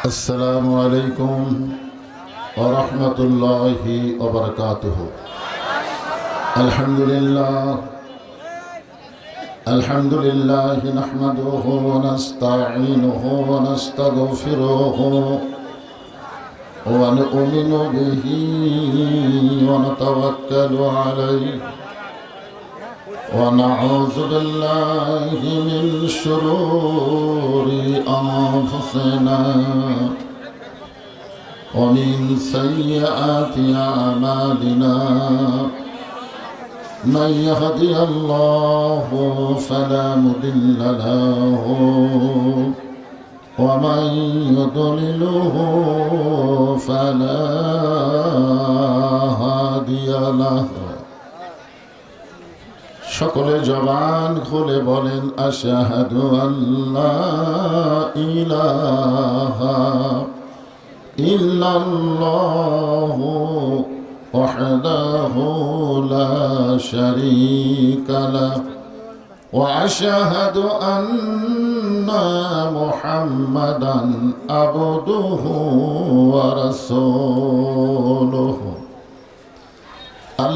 السلام عليكم ورحمة الله وبركاته. الحمد لله نحمده ونستعينه ونستغفره ونؤمن به ونتوكل عليه ونعوذ بالله من شرور أنفسنا ومن سيئات أعمالنا. من يهدي الله فلا مضل له ومن يضلله فلا هادي له. সকলে জবান খুলে বলেন আশহাদু আল্লা ইলাহা ইল্লাল্লাহু ওয়াহদাহু লা শারীকা লাহু ওয়া আশহাদু আন্না মুহাম্মাদান আবদুহু ওয়া রাসূলুহু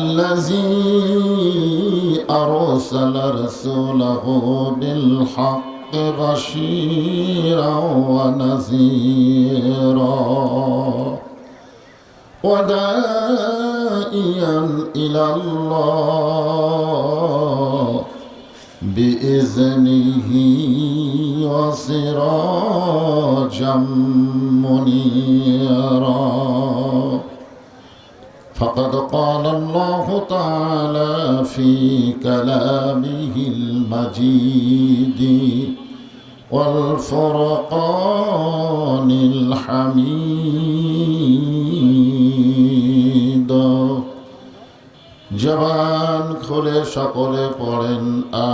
الذي أرسل رسوله بالحق بشيرا ونذيرا وداعيا إلى الله بإذنه وسراجا منيرا. فقد قال الله تعالى في كلامه المجيد والفرقان الحميد. জবান খুলে সকলে পড়েন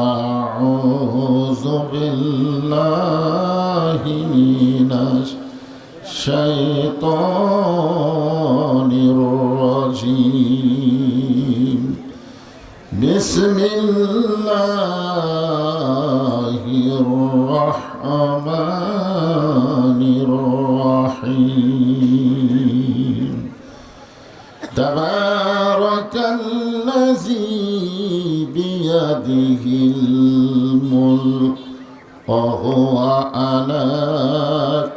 আউযু বিল্লাহি মিনাশ শাইতানির রাজিম. বিসমিল্লাহির রহমানির রহিম. তাবারাকাল্লাযী বিয়াদিহিল মুলক وهو على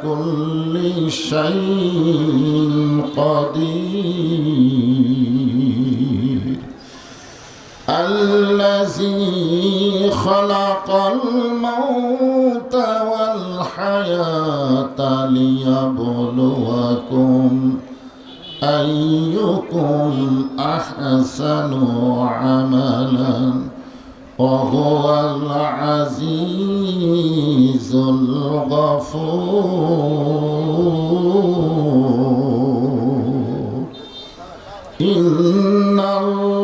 كل شيء قدير. الذي خلق الموت والحياة ليبلوكم أيكم أحسن عملا وهو العزيز الغفور. إن الله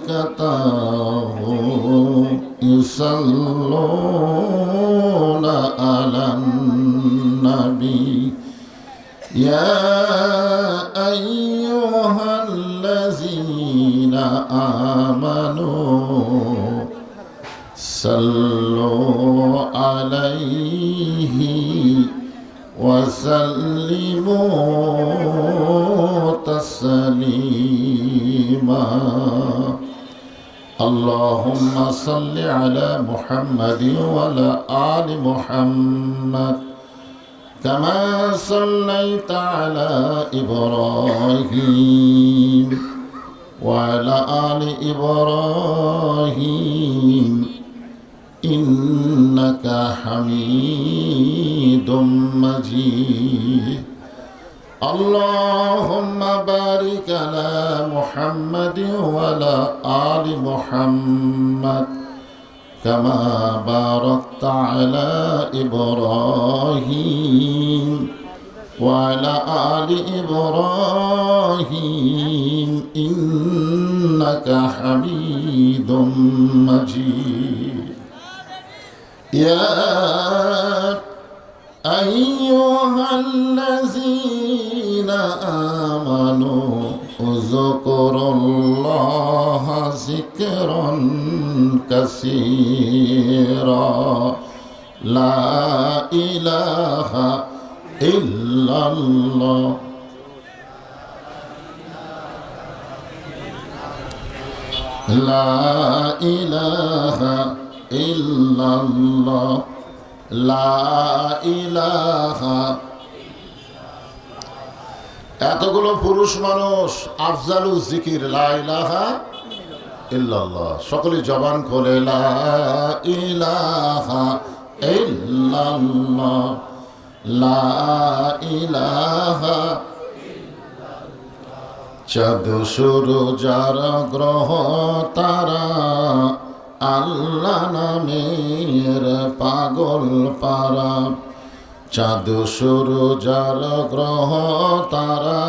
وملائكته يصلون على النبي يا أيها الذين آمنوا صلوا عليه وسلموا تسليما. اللهم صل على محمد وعلى آل محمد كما صليت على إبراهيم وعلى آل إبراهيم إنك حميد مجيد. اللهم بارك على محمد وعلى آل محمد كما باركت على إبراهيم وعلى آل إبراهيم إنك حميد مجيد. يا أيها الذين آمنوا উযকুরুল্লাহ যিকরান কাসীরা লা ইলাহা ইল্লাল্লাহ লা ইলাহা ইল্লাল্লাহ লা ইলাহা। এতগুলো পুরুষ মানুষ আফজালু জিকির লা ইলাহা ইল্লাল্লাহ। সকলে জবান খোলে লা ইলাহা ইল্লাল্লাহ লা ইলাহা। চাঁদ সূরজ আর গ্রহ তারা আল্লাহ নামের পাগল পারা। চাঁদ সূরজ আর গ্রহ তারা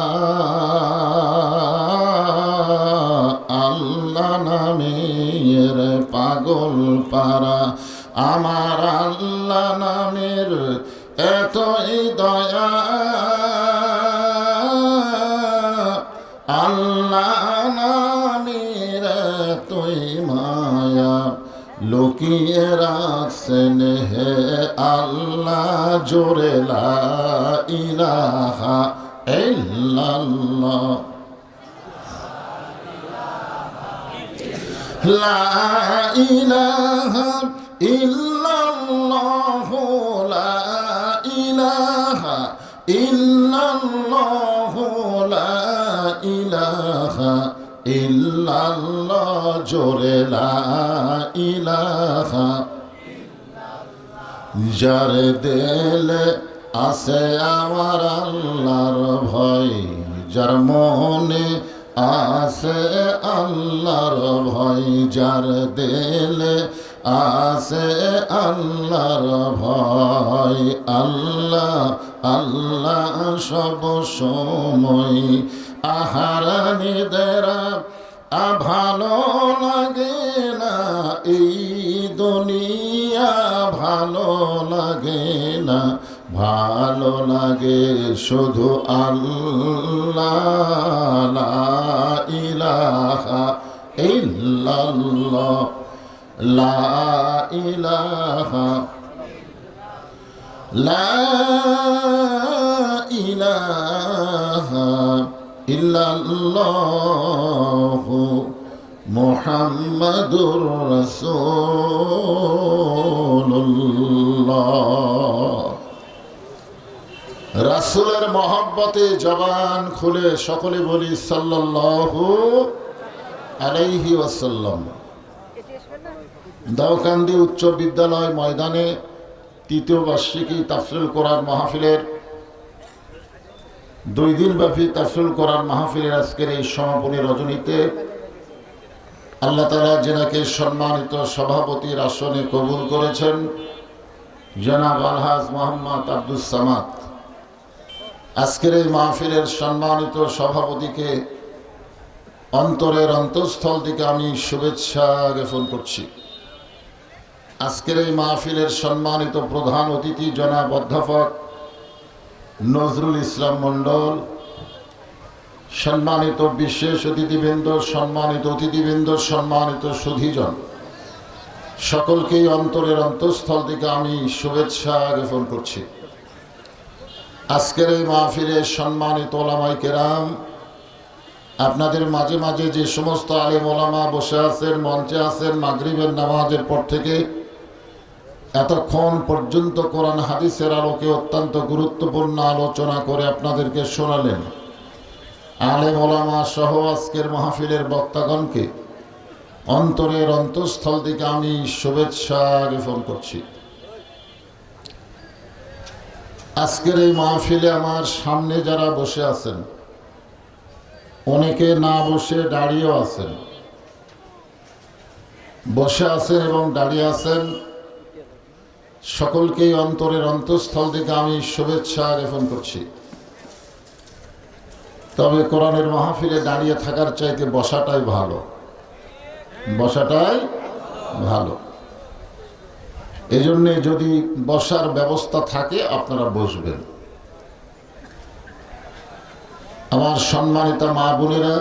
আল্লাহ নামের পাগল পারা। আমার আল্লাহ নামের এতই দয়া, আল্লাহ নামের এতই মায়া, লুকিয়ে রাখছেন হে আল্লাহ জোরে লা ইলাহা ইল্লাল্লাহ লা ইলাহা ইল্লাল্লাহ লা ইলাহা ইল্লাল্লাহ লা ইলাহা ইল্লাল্লাহ জোরে লা ইলাহা। যার দিলে আছে আমার আল্লাহর ভয়, যার মনে আছে আল্লাহর ভয়, যার দিলে আছে আল্লাহর ভয়, আল্লাহ আল্লাহ সব সময়। আহার নিদেরা ভালো লাগে না এই দুনিয়া, ভালো লাগে না, ভালো লাগে শুধু আল্লাহ লা ইলাহা ইল্লাল্লাহ লা ইলাহা লা ইলাহা ইল্লাল্লাহু মুহাম্মাদুর রাসূলুল্লাহ। রাসূলের মহব্বতে জবান খুলে সকলে বলি সাল্লাল্লাহু আলাইহি ওয়াসাল্লাম। দাউকান্দি উচ্চ বিদ্যালয় ময়দানে তৃতীয় বার্ষিকী তাফসীরুল কোরআন মাহফিলের 2 দিনব্যাপী তাফসীরুল কোরআন মাহফিলের আজকের এই সমাপনী রজনীতে আল্লাহ তাআলা যেনাকে সম্মানিত সভাপতির আসনে কবুল করেছেন, জনাব আলহাজ মোহাম্মদ আব্দুস সামাদ, আজকের এই মাহফিলের সম্মানিত সভাপতিকে অন্তরের অন্তঃস্থল থেকে আমি শুভেচ্ছা জ্ঞাপন করছি। আজকের এই মাহফিলের সম্মানিত প্রধান অতিথি জনাব অধ্যাপক নজরুল ইসলাম মণ্ডল, সম্মানিত বিশেষ অতিথিবৃন্দ, সম্মানিত অতিথিবৃন্দ, সম্মানিত সুধীজন, সকলকেই অন্তরের অন্তঃস্থল থেকে আমি শুভেচ্ছা জ্ঞাপন করছি। আজকের এই মাহফিলে সম্মানিত ওলামায়ে কেরাম, আপনাদের মাঝে মাঝে যে সমস্ত আলেম ওলামা বসে আছেন, মঞ্চে আছেন, মাগরিবের নামাজের পর থেকে এতক্ষণ পর্যন্ত কোরআন হাদিসের আলোকে অত্যন্ত গুরুত্বপূর্ণ আলোচনা করে আপনাদেরকে শোনালেন। আলেম ওলামা সহ আজকের মাহফিলের বক্তাগণকে অন্তরের অন্তঃস্থল থেকে আমি শুভেচ্ছা জ্ঞাপন করছি। আজকের এই মাহফিলে আমার সামনে যারা বসে আছেন, অনেকে না বসে দাঁড়িয়েও আছেন, বসে আছেন এবং দাঁড়িয়ে আছেন, সকলকেই অন্তরের অন্তঃস্থল থেকে আমি শুভেচ্ছা জ্ঞাপন করছি। তবে কোরআনের মাহফিলে দাঁড়িয়ে থাকার চাইতে বসাটাই ভালো, বসাটাই ভালো। এজন্যে যদি বসার ব্যবস্থা থাকে আপনারা বসবেন। আমার সম্মানিত মা বোনেরা,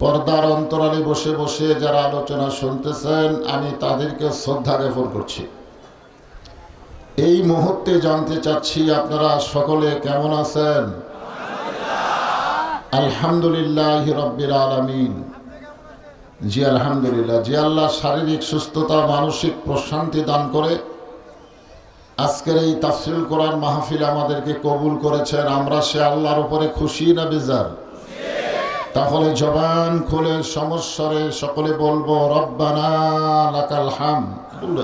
পর্দার অন্তরালে বসে বসে যারা আলোচনা শুনতেছেন, আমি তাদেরকে শ্রদ্ধা জ্ঞাপন করছি। এই মুহূর্তে জানতে চাচ্ছি আপনারা সকলে কেমন আছেন? আলহামদুলিল্লাহ রাব্বিল আলামিন। জি আলহামদুলিল্লাহ। যে আল্লাহ শারীরিক সুস্থতা, মানসিক প্রশান্তি দান করে আজকের এই তাফসীর কোরআন মাহফিল আমাদেরকে কবুল করেছেন, আমরা সে আল্লাহর উপরে খুশি না বেজার? তাহলে জবান খুলে সমস্বরে সকলে বলবো, রব্বানা লাকাল হামদ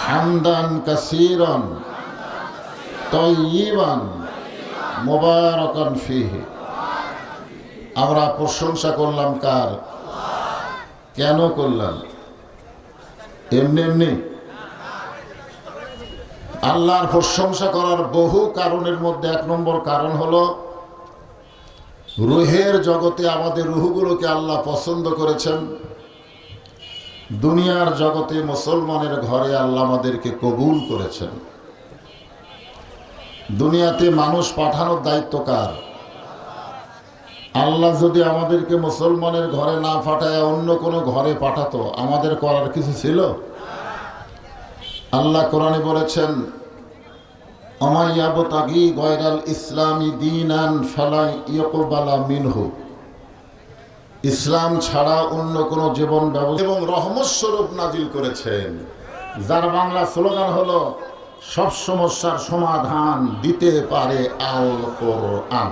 হামদান কাসীরান তাইয়িবান মুবারাকান ফীহি। আমরা প্রশংসা করলাম কার? কেন করলাম? এমনি এমনি? আল্লাহর প্রশংসা করার বহু কারণের মধ্যে এক নম্বর কারণ হলো রুহের জগতে আমাদের রুহগুলোকে আল্লাহ পছন্দ করেছেন। দুনিয়ার জগতে মুসলমানের ঘরে আল্লাহ আমাদেরকে কবুল করেছেন। দুনিয়াতে মানুষ পাঠানোর দায়িত্ব কার? আল্লাহ যদি আমাদেরকে মুসলমানের ঘরে না পাঠায় অন্য কোনো ঘরে পাঠাতো, আমাদের করার কিছু ছিল? আল্লাহ কোরআনে বলেছেন, আমাইয়াবতাগি গায়রাল ইসলামি দীনান ফালা ইউকবালা মিনহু। ইসলাম ছাড়া অন্য কোনো জীবন ব্যবস্থা এবং রহমত স্বরূপ নাজিল করেছেন, যার বাংলা স্লোগান হলো সব সমস্যার সমাধান দিতে পারে আল কোরআন।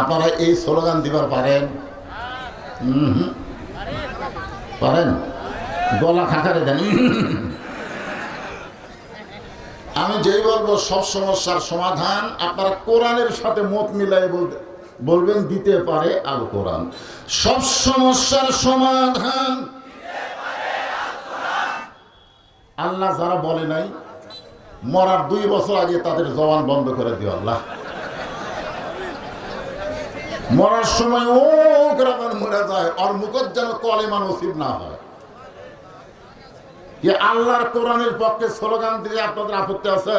আপনারা এই স্লোগান দিবার পারেন? পারেন? গলা খাকারে দেন। আমি যেই বলবো সব সমস্যার সমাধান, আপনারা কোরআনের সাথে মত মিলাই বলবেন দিতে পারে আল কোরআন। সব সমস্যার সমাধান আল্লাহ যারা বলে নাই, মরার 2 বছর আগে তাদের জবান বন্ধ করে দিও আল্লাহ। মরার সময় ও গ্রামের মরে যায়, আর মুখত যেন কলেমা নসিব না হয়। আল্লাহর কোরআনের পক্ষে স্লোগান দিয়ে আপনাদের আপত্তি আছে?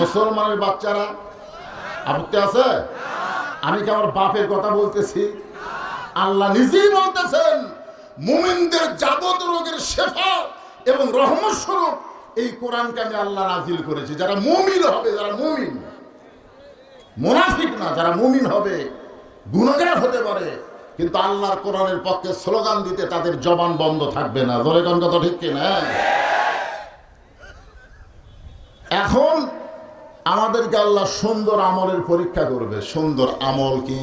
মুসলমানের বাচ্চারা আপত্তি আছে? আমি কি আমার বাপের কথা বলতেছি? আল্লাহ নিজেই বলতেছেন, মুমিনদের যাবত রোগের শেফা এবং রহমত স্বরূপ এই কোরআনকে আমি আল্লাহ নাজিল করেছি। যারা মুমিন হবে, যারা মুমিন, মুনাফিক না, যারা মুমিন হবে, গুনাহগার হতে পারে কিন্তু আল্লাহর কোরআনের পক্ষে স্লোগান দিতে তাদের জবান বন্ধ থাকবে না। জোরে কোন কথা ঠিক কিনা? এখন আমাদেরকে আল্লাহ সুন্দর আমলের পরীক্ষা করবে। সুন্দর আমল কি?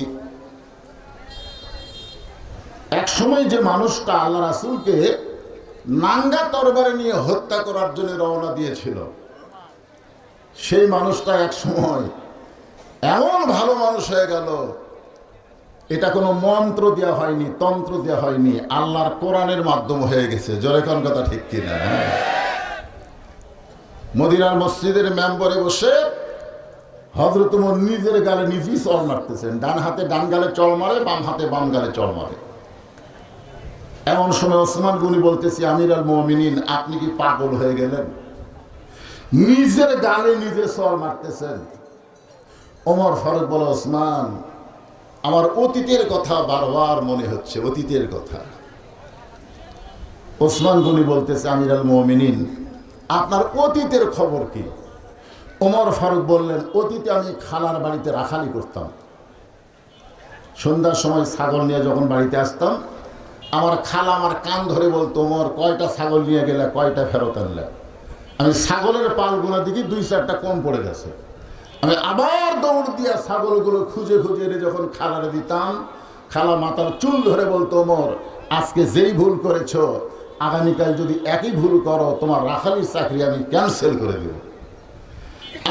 এক সময় যে মানুষটা আল্লাহ রাসূলকে নাঙ্গা তরবারি নিয়ে হত্যা করার জন্য রওনা দিয়েছিল, সেই মানুষটা এক সময় এমন ভালো মানুষ হয়ে গেল। এটা কোনো মন্ত্র দেওয়া হয়নি, তন্ত্র দেওয়া হয়নি, আল্লাহর কোরআনের মাধ্যমে হয়ে গেছে। জোরে কোন কথা ঠিক কিনা? মদিনার মসজিদের মেম্বরে বসে হযরত ওমর নিজের গালে নিজেই চল মারতেছেন। ডান হাতে ডান গালে চল মারে, বাম হাতে বাম গালে চল মারে। এমন সময় ওসমান গনি বলতেছি, আমির আল মুমিনিন, আপনি কি পাগল হয়ে গেলেন? নিজের গালে নিজে চল মারতেছেন। ওমর ফারুক বলে, ওসমান, আমার অতীতের কথা বারবার মনে হচ্ছে, অতীতের কথা। ওসমান গনি বলতেছে, আমির আল মুমিনিন, আপনার অতীতের খবর কি? ওমর ফারুক বললেন, অতীতে আমি খালার বাড়িতে রাখালি করতাম। সন্ধ্যার সময় ছাগল নিয়ে যখন বাড়িতে আসতাম, আমার খালা আমার কান ধরে বলতো, ওমর, কয়টা ছাগল নিয়ে গেলে, কয়টা ফেরত আনলে? আমি ছাগলের পাল গুনা দেখি 2-4টা কম পড়ে গেছে। আমি আবার দৌড় দিয়া ছাগলগুলো খুঁজে খুঁজে এনে যখন খালারে দিতাম, খালা মাথার চুল ধরে বলতো, ওমর, আজকে যেই ভুল করেছো, আগামীকাল যদি একই ভুল করো, তোমার রাখালির চাকরি আমি ক্যান্সেল করে দেব।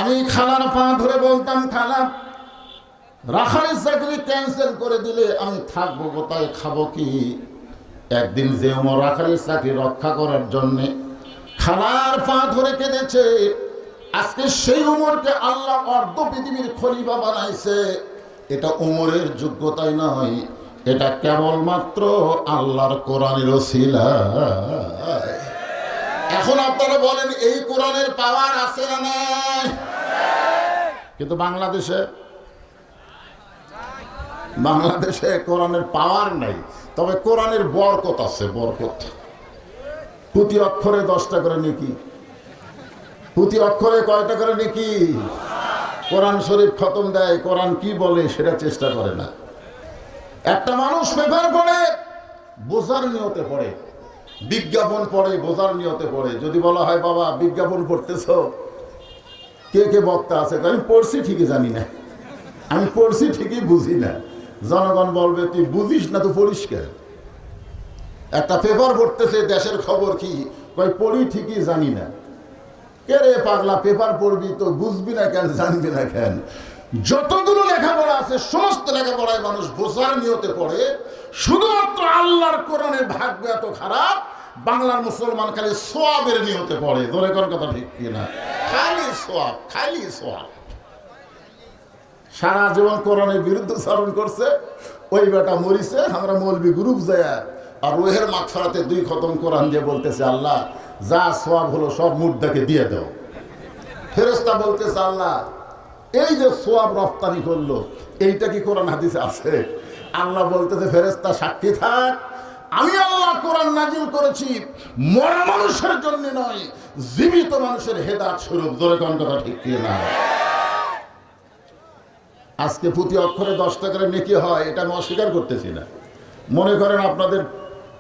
আমি খালার পা ধরে বলতাম, খালা, রাখালির চাকরি ক্যান্সেল করে দিলে আমি থাকবো কোথায়, খাবো কি? একদিন যে ওমর রাখালির চাকরি রক্ষা করার জন্যে খালার পা ধরে কেঁদেছে, আজকে সেই ওমরকে আল্লাহ অর্ধ পৃথিবীর খলিফা বানাইছে। এটা ওমরের যোগ্যতাই নয়, এটা কেবলমাত্র আল্লাহর কোরআনের ওসিলা। এখন আপনারা বলেন, এই কোরআনের পাওয়ার আছে না নাই? কিন্তু বাংলাদেশে বাংলাদেশে কোরআনের পাওয়ার নাই, তবে কোরআনের বরকত আছে, বরকত। প্রতি অক্ষরে 10টা করে নেকি, প্রতি অক্ষরে কয়টা করে নেকি। কোরআন শরীফ খতম দেয়, কোরআন কি বলে সেটা চেষ্টা করে না। একটা মানুষ পেপার পড়ে বোঝার নিয়তে পড়ে, বিজ্ঞাপন পড়ে বোঝার নিয়তে পড়ে। যদি বলা হয় বাবা বিজ্ঞাপন পড়তেছ, কে কে বক্তা আছে, আমি পড়ছি ঠিকই জানি না, আমি পড়ছি ঠিকই বুঝি না। জনগণ বলবে তুই বুঝিস না তো পরিষ্কার। একটা পেপার পড়তেছে, দেশের খবর কি, কই পড়ি ঠিকই জানি না। কে রে পাগলা, পেপার পড়বি তো বুঝবি না কেন, জানবি না কেন? যতগুলো লেখাপড়া আছে সমস্ত লেখাপড়ায় মানুষ বোঝার নিয়তে পড়ে, শুধুমাত্র আল্লাহর কোরআনের ভাগ্য এত খারাপ, বাংলার মুসলমান খালি সোয়াবের নিয়তে পড়ে। ধরে কোন কথা ঠিক কিনা? খালি সোয়াব, খালি সোয়াব। সারা জীবন কোরআনের বিরুদ্ধাচরণ করছে, ওই বেটা মরিছে। আমরা মৌলবি গ্রুপ যায় আর রোহের মাগফিরাতে 2 খতম কোরআন দিয়ে বলতেছে আল্লাহ যা সোয়াব হলো সব মুর্দাকে দিয়ে দাও। ফেরেশতা বলতেছে আল্লাহ এই যে সোয়াব রফতানি করলো এইটা কি কোরআন হাদিসে আছে? আল্লাহ বলতেছে ফেরেশতা সাক্ষী থাক, আমি আল্লাহ কোরআন নাজিল করেছি মরা মানুষের জন্য নয়, জীবিত মানুষের হেদায়েত স্বরূপ। জোরে কোন কথা ঠিক কি না? আজকে প্রতি অক্ষরে 10টা করে নেকি হয়, এটা আমি অস্বীকার করতেছি না। মনে করেন আপনাদের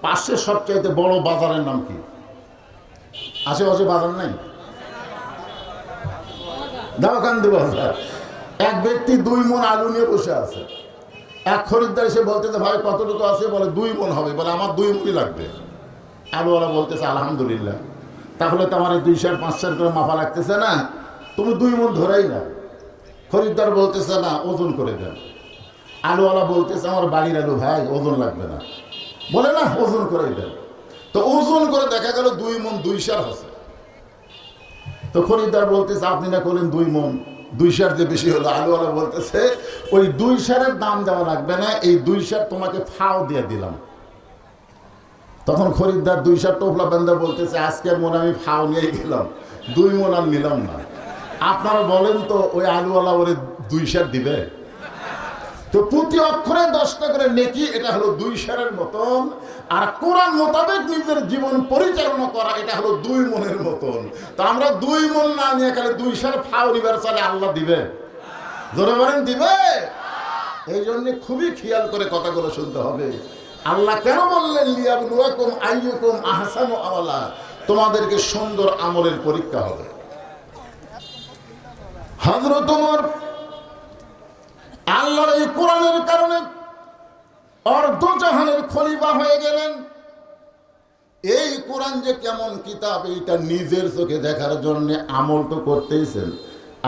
পাশের সবচাইতে বড় বাজারের নাম কি? আশেপাশে বাজার নাই? দাওকান্দি বাজার। এক ব্যক্তি 2 মণ আলু নিয়ে বসে আছে। এক খরিদ্দার এসে বলতেছে ভাই কতটুকু আছে? বলে 2 মণ হবে। বলে আমার 2 মণই লাগবে। আলুওয়ালা বলতেছে আলহামদুলিল্লাহ, তাহলে তো আমার 2 সের 5 সের করে মাপা লাগতেছে না, তুমি 2 মণ ধরেই না। খরিদ্দার বলতেছে না, ওজন করে দেন। আলুওয়ালা বলতেছে আমার বাড়ির আলু ভাই, ওজন লাগবে না। বলে না, ওজন করে দেন। তো ওজন করে দেখা গেল 2 মণ 2 সের আছে। তো খরিদ্দার বলতেছে আপনি না করলেন 2 মণ, 2 সের যে বেশি হলো। আলুওয়ালা বলতেছে ওই 2 সেরের দাম দেওয়া লাগবে না, এই 2 সের তোমাকে ফাও দিয়ে দিলাম। তখন খরিদ্দার 2 সের টোপলা বেঁধে বলতেছে আজকের মন আমি ফাও নিয়ে গেলাম, 2 মণ আর নিলাম না। আপনারা বলেন তো ওই আলুওয়ালা ওরে 2 সের দিবে? তো প্রতি অক্ষরে 10টা করে নেকি, এটা হলো 2 সেরের মতন। আর কোরআন মোতাবেক নিজের জীবন পরিচালনা করা, এটা হলো 2 মণের মতন। তো আমরা 2 মণ না নিয়ে খালি 2 সের ফাও নিবার চালে আল্লাহ দিবে? জোরে বলেন দিবে? এই জন্য খুবই খেয়াল করে কথাগুলো শুনতে হবে। আল্লাহ কেন বললেন লিয়াবলুয়াকুম আইয়ুকুম আহসানু আমালা, তোমাদেরকে সুন্দর আমলের পরীক্ষা হবে। হযরত ওমর আল্লাহর এই কোরআনের কারণে অর্ধজাহানের খলিফা হয়ে গেলেন। এই কোরআন যে কেমন কিতাব এইটা নিজের চোখে দেখার জন্য আমল তো করতেইছেন,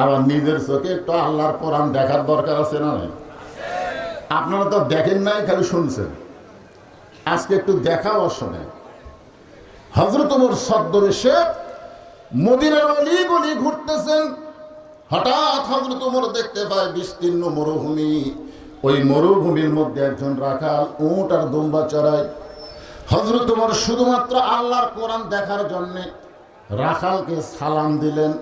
আবার নিজের চোখে একটু আল্লাহর কোরআন দেখার দরকার আছে না? আপনারা তো দেখেন নাই, খালি শুনছেন। আজকে একটু দেখাও শোনে। হযরত ওমর ছদ্মবেশে মদিনার অলি গলি ঘুরতেছেন। হঠাৎ হযরত ওমর দেখতে পায় বিস্তীর্ণ মরুভূমি। ওই মরুভূমির মধ্যে একজন রাখাল উট আর দুম্বা চড়ায়। হযরত ওমর শুধুমাত্র আল্লাহর কোরআন দেখার জন্যে রাখালকে সালাম দিলেন।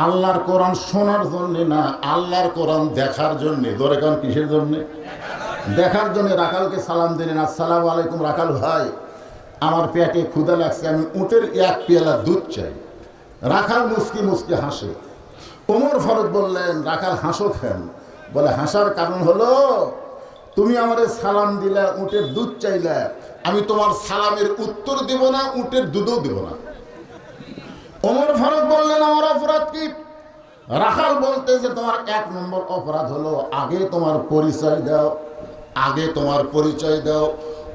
আল্লাহর কোরআন শোনার জন্যে না, আল্লাহর কোরআন দেখার জন্যে। ধরে কারণ কিসের জন্যে? দেখার জন্য রাখালকে সালাম দিলেন। আসসালামু আলাইকুম রাখাল ভাই, আমার পেটে ক্ষুধা লাগছে, আমি উটের 1 পেয়ালা দুধ চাই। রাখাল মুস্কি মুস্কি হাসে। ওমর ফারুক বললেন রাখাল হাসো কেন? বলে হাসার কারণ হলো তুমি আমারে সালাম দিলা, উটের দুধ চাইলা, আমি তোমার সালামের উত্তর দেব না, উটের দুধও দেব না। ওমর ফারুক বললেন আমার অপরাধ কি? রাখাল বলতেছে তোমার 1 নম্বর অপরাধ হলো আগে তোমার পরিচয় দাও, আগে তোমার পরিচয় দাও।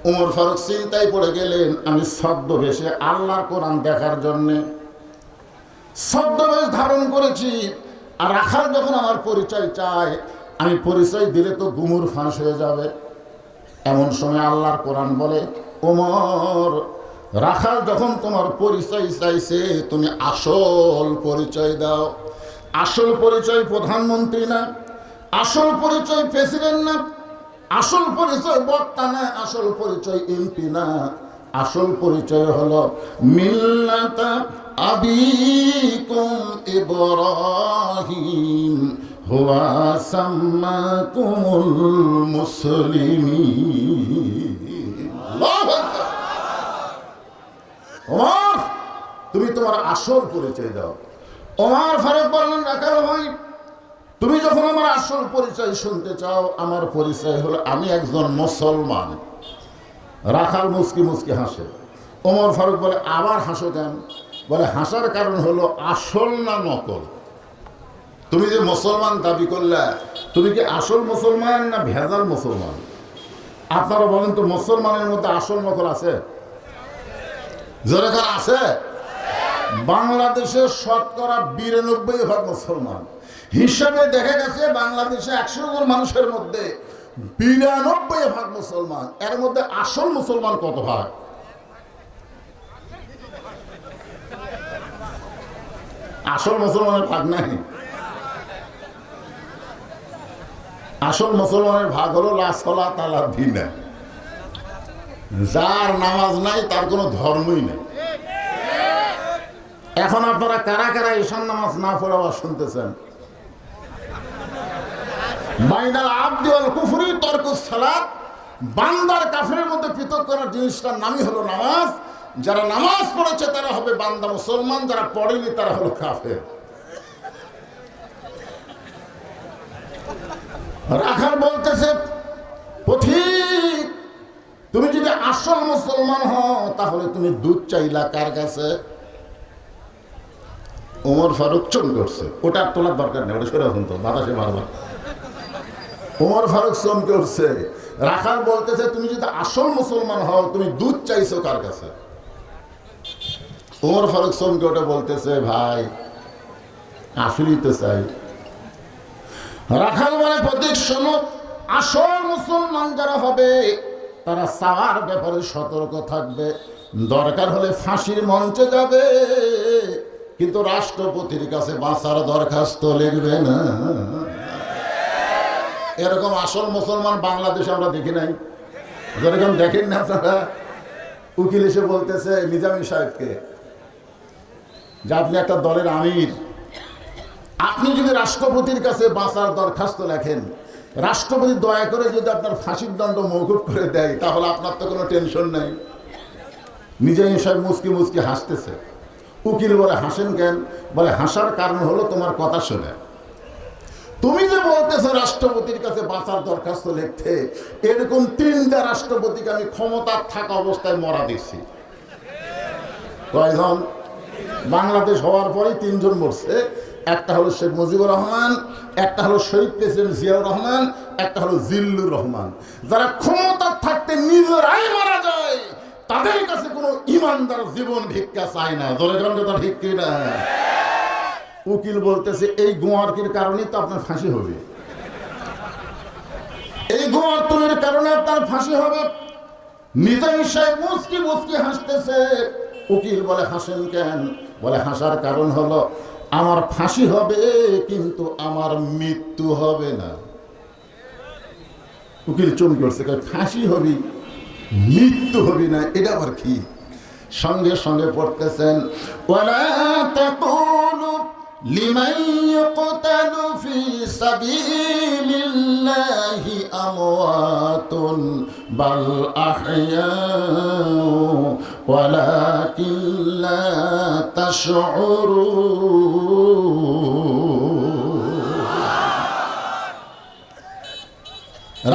ওমর ফারুক চিন্তায় পড়ে গেলেন, আমি ছদ্মবেশে আল্লাহর কোরআন দেখার জন্যে ছদ্মবেশ ধারণ করেছি, আর রাখাল যখন আমার পরিচয় চায়, আমি পরিচয় দিলে তো গুমুর ফাঁস হয়ে যাবে। এমন সময় আল্লাহর কোরআন বলে ওমর রাখাল যখন তোমার পরিচয় চাইছে তুমি আসল পরিচয় দাও। আসল পরিচয় প্রধানমন্ত্রী না, আসল পরিচয় প্রেসিডেন্ট না, আসল পরিচয় বক্তা না, আসল পরিচয় এমপি না, আসল পরিচয় হলো মিল্লাতা আবিকুম ইব্রাহিম হুয়া সাম্মাকুমুল মুসলিমিন। আল্লাহু আকবার। ওমর, তুমি তোমার আসল পরিচয় দাও। ওমর ফারুক বললেন, রাখাল ভাই, তুমি যখন আমার আসল পরিচয় শুনতে চাও, আমার পরিচয় হলো আমি একজন মুসলমান। রাখাল মুস্কি মুস্কি হাসে। ওমর ফারুক বলে, আবার হাসো কেন? বলে, হাসার কারণ হলো আসল না নকল। তুমি যে মুসলমান দাবি করলে, তুমি কি আসল মুসলমান না ভেজাল মুসলমান? আপনারা বলেন তো, মুসলমানের মধ্যে আসল নকল আছে? যেরকম আছে, বাংলাদেশের শতকরা 92% মুসলমান। হিসাবে দেখা গেছে বাংলাদেশে 100 জন মানুষের মধ্যে 92% মুসলমান। এর মধ্যে আসল মুসলমান কত ভাগ? আসল মুসলমানের ভাগ নাই। আসল মুসলমানের ভাগ হলো লা সালাত আলা দীনে। যার নামাজ নাই তার কোনো ধর্মই নেই। এখন আপনারা কারা কারা ঈশান নামাজ না পড়ে আবার শুনতেছেন? বাইনাল আবদি ওয়াল কুফরি তারকুস সালাত। বান্দার কাফেরের মধ্যে পৃথক করার জিনিসটার নামই হলো নামাজ। যারা নামাজ পড়েছে তারা হবে বান্দা মুসলমান, যারা পড়েনি তারা হলো কাফের। রাখাল বলতেছে, পথিক, তুমি যদি আসল মুসলমান হও তাহলে তুমি দুধ চাইলা কার কাছে? ওমর ফারুক চুপ করছে। ওটা তোলার দরকার নেই, ওটা সরে আসুন তো, বাতাসে মারবা। ওমর ফারুক চমকে উঠছে। রাখাল বলতেছে, তুমি যদি আসল মুসলমান হও তুমি দুধ চাইছো কার কাছে? ওমর ফারুক চমকে ওটা বলতেছে, ভাই আসলেই তো চাই। রাখাল বলে, প্রতীক শোনো, আসল মুসলমান যারা হবে তারা চাওয়ার ব্যাপারে সতর্ক থাকবে। দরকার হলে ফাঁসির মঞ্চে যাবে, কিন্তু রাষ্ট্রপতির কাছে বাঁচার দরখাস্ত লিখবে না। এরকম আসল মুসলমান বাংলাদেশে আমরা দেখি নাই। যেরকম দেখেন না আপনারা, উকিল এসে বলতেছে নিজামী সাহেবকে যে আপনি একটা দলের আমির, আপনি যদি রাষ্ট্রপতির কাছে বাঁচার দরখাস্ত লেখেন, রাষ্ট্রপতি দয়া করে যদি আপনার ফাঁসির দণ্ড মওকুফ করে দেয় তাহলে আপনার তো কোনো টেনশন নাই। নিজামী সাহেব মুস্কি মুস্কি হাসতেছে। উকিল বলে, হাসেন কেন? বলে, হাসার কারণ হলো তোমার কথা শুনে। তুমি যে বলতেছো রাষ্ট্রপতির কাছে বাঁচার দরখাস্ত লিখতে, এরকম 3টা রাষ্ট্রপতিকে আমি ক্ষমতা থাকা অবস্থায় মরা দেখছি। কয়জন? বাংলাদেশ হওয়ার পরে 3 জন মরছে। একটা হলো শেখ মুজিবুর রহমান, একটা হলো শহীদ প্রেসিডেন্ট জিয়াউর রহমান, একটা হলো জিল্লুর রহমান। যারা ক্ষমতা থাকতে নিজেরাই মারা যায়, তাদের কাছে কোনো ইমানদার জীবন ভিক্ষা চায় না। দলে জন কথা ঠিক কিনা? উকিল বলতেছে, এই গোয়ার্কির কারণেই তো আপনার ফাঁসি হবে, এই গোয়ার্তনের কারণে আপনার ফাঁসি হবে। নিজামী সাহেব মুস্কি মুস্কি হাসতেছে। উকিল বলে, হাসেন কেন? বলে, হাসার কারণ হলো আমার ফাঁসি হবে কিন্তু আমার মৃত্যু হবে না। উকিল চমকে উঠছে, ফাঁসি হবি মৃত্যু হবি না, এটা আবার কি? সঙ্গে সঙ্গে পড়তেছেন, ওয়ালা তাকুলু লিমান ইয়ুকতালু ফি সাবিলিল্লাহি আমওয়াতুন বাল আহইয়াউ ওয়ালাকিন লা তাশউরুন।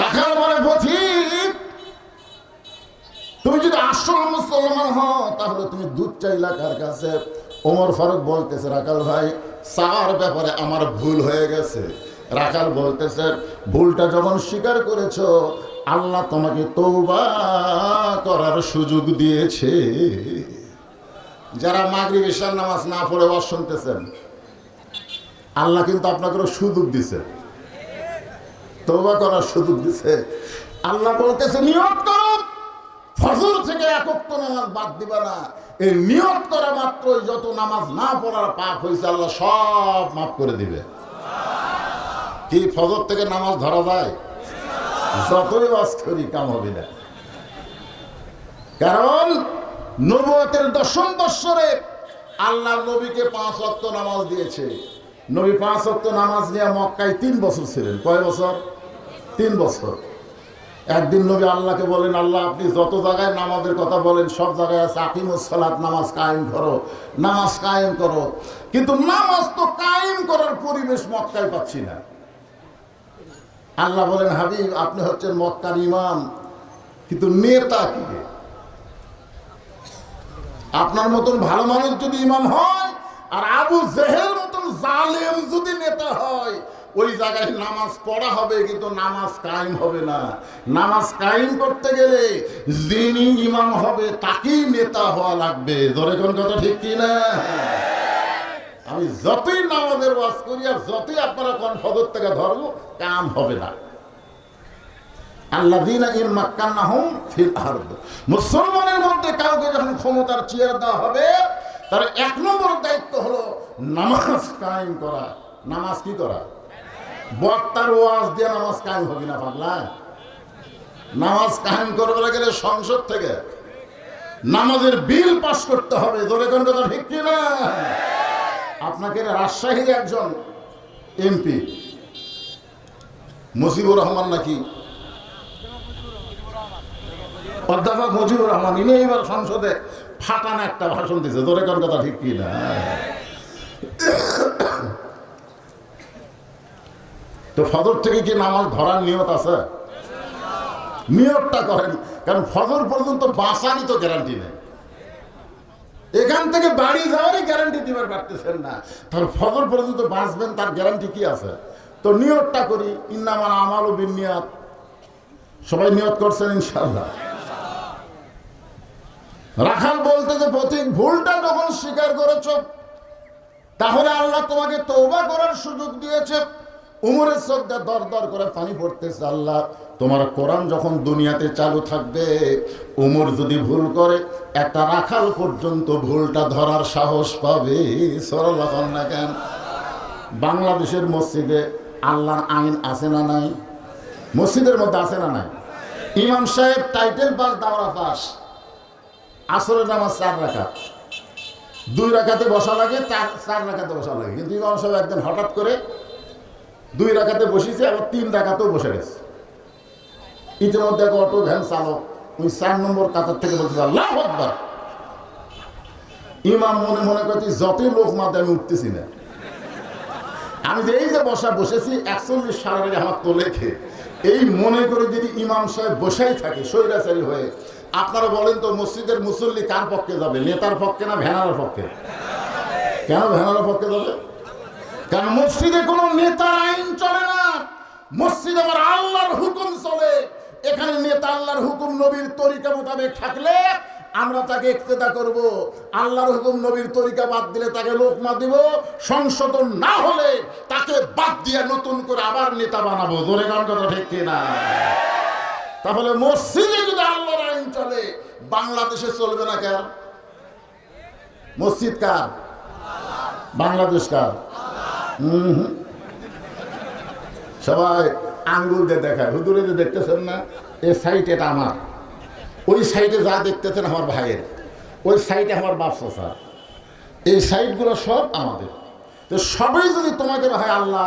রাখাল বলে, পথিক, তুমি যদি আসল মুসলমান হও তাহলে তুমি দুধ চাইলা কার কাছে? ওমর ফারুক বলতেছে, রাখাল ভাই, চাওয়ার ব্যাপারে আমার ভুল হয়ে গেছে। রাখাল বলতেছে, ভুলটা যখন স্বীকার করেছো, আল্লাহ তোমাকে তওবা করার সুযোগ দিয়েছে। যারা মাগরিব ইশার নামাজ না পড়ে ওয়াজ শুনতেছেন, আল্লাহ কিন্তু আপনাকে সুযোগ দিছে, তওবা করার সুযোগ দিছে। আল্লাহ বলতেছে, নিয়ত করো, ফজর থেকে 1 ওয়াক্ত নামাজ বাদ দিবা না। এই নিয়ত করা মাত্রই যত নামাজ না পড়ার পাপ হয়েছে আল্লাহ সব মাফ করে দিবে। কি ফজর থেকে নামাজ ধরা যায়? যতই ওয়াজ করি কাম হবে না। কারণ নবুয়তের 10ম বৎসরে আল্লাহ নবীকে 5 ওয়াক্ত নামাজ দিয়েছে। নবী 5 ওয়াক্ত নামাজ নিয়ে মক্কায় 3 বছর ছিলেন। কয় বছর? 3 বছর। একদিন নবী আল্লাহকে বলেন, আল্লাহ আপনি যত জায়গায় নামাজের কথা বলেন সব জায়গায় আছে আকিমুস সালাত, নামাজ কায়েম করো, নামাজ কায়েম করো, কিন্তু নামাজ তো কায়েম করার পরিবেশ মক্কায় পাচ্ছি না। আল্লাহ বলেন, হাবিব আপনি হচ্ছেন মক্কার ইমাম, কিন্তু নেতা কি? আপনার মতন ভালো মানুষ যদি ইমাম হয় আর আবু জেহেল মতন জালেম যদি নেতা হয়, ওই জায়গায় নামাজ পড়া হবে কিন্তু নামাজ কায়েম হবে না। নামাজ কায়েম করতে গেলে যিনি ইমাম হবে তাকেই নেতা হওয়া লাগবে। ধরে কোন কথা ঠিক কি না? আমি যতই নামাজের ওয়াজ করি আর যতই আপনারা কোন ফজর থেকে ধরবো, কাম হবে না। আল্লাযীনা ইন মাক্কান্নাহুম ফিল আরদ, মুসলমানের মধ্যে কাউকে যখন ক্ষমতার চেয়ার দেওয়া হবে, তার 1 নম্বর দায়িত্ব হলো নামাজ কায়েম করা। নামাজ কি করা? বক্তার ওয়াজ দিয়ে নামাজ কায়েম হবে না পাগলা। নামাজ কায়েম করবার গেলে সংসদ থেকে নামাজের বিল পাস করতে হবে। জোরে কোন কথা ঠিক কি না? আপনাকে রাজশাহীর একজন এমপি মুজিবুর রহমান, নাকি অধ্যাপক মুজিবুর রহমান, ইনি এবার সংসদে ফাটানো একটা ভাষণ দিয়েছে। জোরে কোন কথা ঠিক কি না? তো ফজর থেকে কি নামাজ ধরার নিয়ত আছে? নিয়তটা করেন, কারণ ফজর পর্যন্ত বাঁচারই তো গ্যারান্টি নেই। এখান থেকে বাড়ি যাওয়ারই গ্যারান্টি দিবার পারতেছেন না, তার ফজর পর্যন্ত বাঁচবেন তার গ্যারান্টি কি আছে? তো নিয়তটা করি, ইন্নামাল আমালু বিন্নিয়াত। সবাই নিয়ত করছেন ইনশাআল্লাহ? রাখাল বলতে যে প্রতীক, ভুলটা যখন স্বীকার করেছ তাহলে আল্লাহ তোমাকে তওবা করার সুযোগ দিয়েছে। উমরের চোখটা দর দর করে পানি পড়তেছে। আল্লাহ তোমার কোরআন যখন দুনিয়াতে চালু থাকবে, উমর যদি ভুল করে একটা রাখাল পর্যন্ত ভুলটা ধরার সাহস পাবে। সরল্লাহ না কেন? বাংলাদেশের মসজিদে আল্লাহর আইন আছে না নাই? মসজিদের মধ্যে আছে না নাই? ইমাম সাহেব টাইটেল পাস, দাওরা পাস, আসরের নামাজ 4 রাকাত, 2 রাকাতে বসা লাগে, 4 রাকাতে বসা লাগে। কিন্তু ইমাম সাহেব একদিন হঠাৎ করে 2 রাকাতে বসেছে, আবার 3 রাকাতেও বসে গেছে। ইতিমধ্যে এক অটো ভ্যান চালক ওই 4 নম্বর কাতার থেকে বলছে আল্লাহু আকবার। ইমাম মনে মনে করছি যতই লোক মাতে আমি উঠতেছি না। আমি যে এই যে বসেছি 41 সালের আগে আমার তো লেখে, এই মনে করে যদি ইমাম সাহেব বসাই থাকে স্বৈরাচারী হয়ে, আপনারা বলেন তো মসজিদের মুসল্লি কার পক্ষে যাবে? নেতার পক্ষে না ভ্যানার পক্ষে? কেন ভ্যানার পক্ষে যাবে? কারণ মসজিদে কোনো নেতার আইন চলে না, মসজিদে আমার আল্লাহর হুকুম চলে। এখানে নেতা আল্লাহর হুকুম নবীর তরিকা মোতাবেক থাকলে আমরা তাকে ইক্তেদা করব, আল্লাহর হুকুম নবীর তরিকা বাদ দিলে তাকে লোকমা দিব, সংশোধন না হলে তাকে বাদ দিয়ে নতুন করে আবার নেতা বানাবো। জোরে গান কথা ঠিক কিনা? তাহলে মসজিদে যদি আল্লাহর আইন চলে, বাংলাদেশে চলবে না কেন? মসজিদ কার? বাংলাদেশ কার? সবাই আঙ্গুল দিয়ে দেখায়, হুজুরে যে দেখতেছেন না, এই সাইট এটা আমার, ওই সাইডে যা দেখতেছেন আমার ভাইয়ের, ওই সাইডে আমার বাপ চাচা, এই সাইটগুলো সব আমাদের। তো সবাই যদি তোমাকে ভাই আল্লাহ,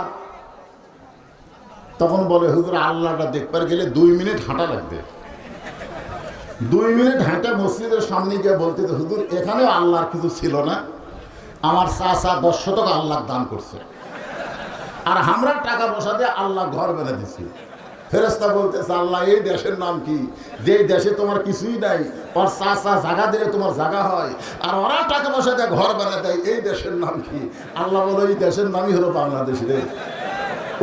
তখন বলে হুজুর আল্লাহটা দেখবার গেলে 2 মিনিট হাঁটা লাগবে। 2 মিনিট হাঁটা মসজিদের সামনে গিয়ে বলতে, হুজুর এখানেও আল্লাহর কিছু ছিল না, আমার চাচা 10 শতক আল্লাহ দান করছে, আর আমরা টাকা পয়সা দিয়ে আল্লাহ ঘর বেঁধে দিচ্ছি। ফেরেশতা বলতেছে আল্লাহ এই দেশের নাম কি? যে দেশে তোমার কিছুই নাই, ওর চাচা জায়গা দিলে তোমার জায়গা হয়, আর ওরা টাকা পয়সা দিয়ে ঘর বানা দেয়, এই দেশের নাম কি? আল্লাহ বলে এই দেশের নামই হলো বাংলাদেশ রে।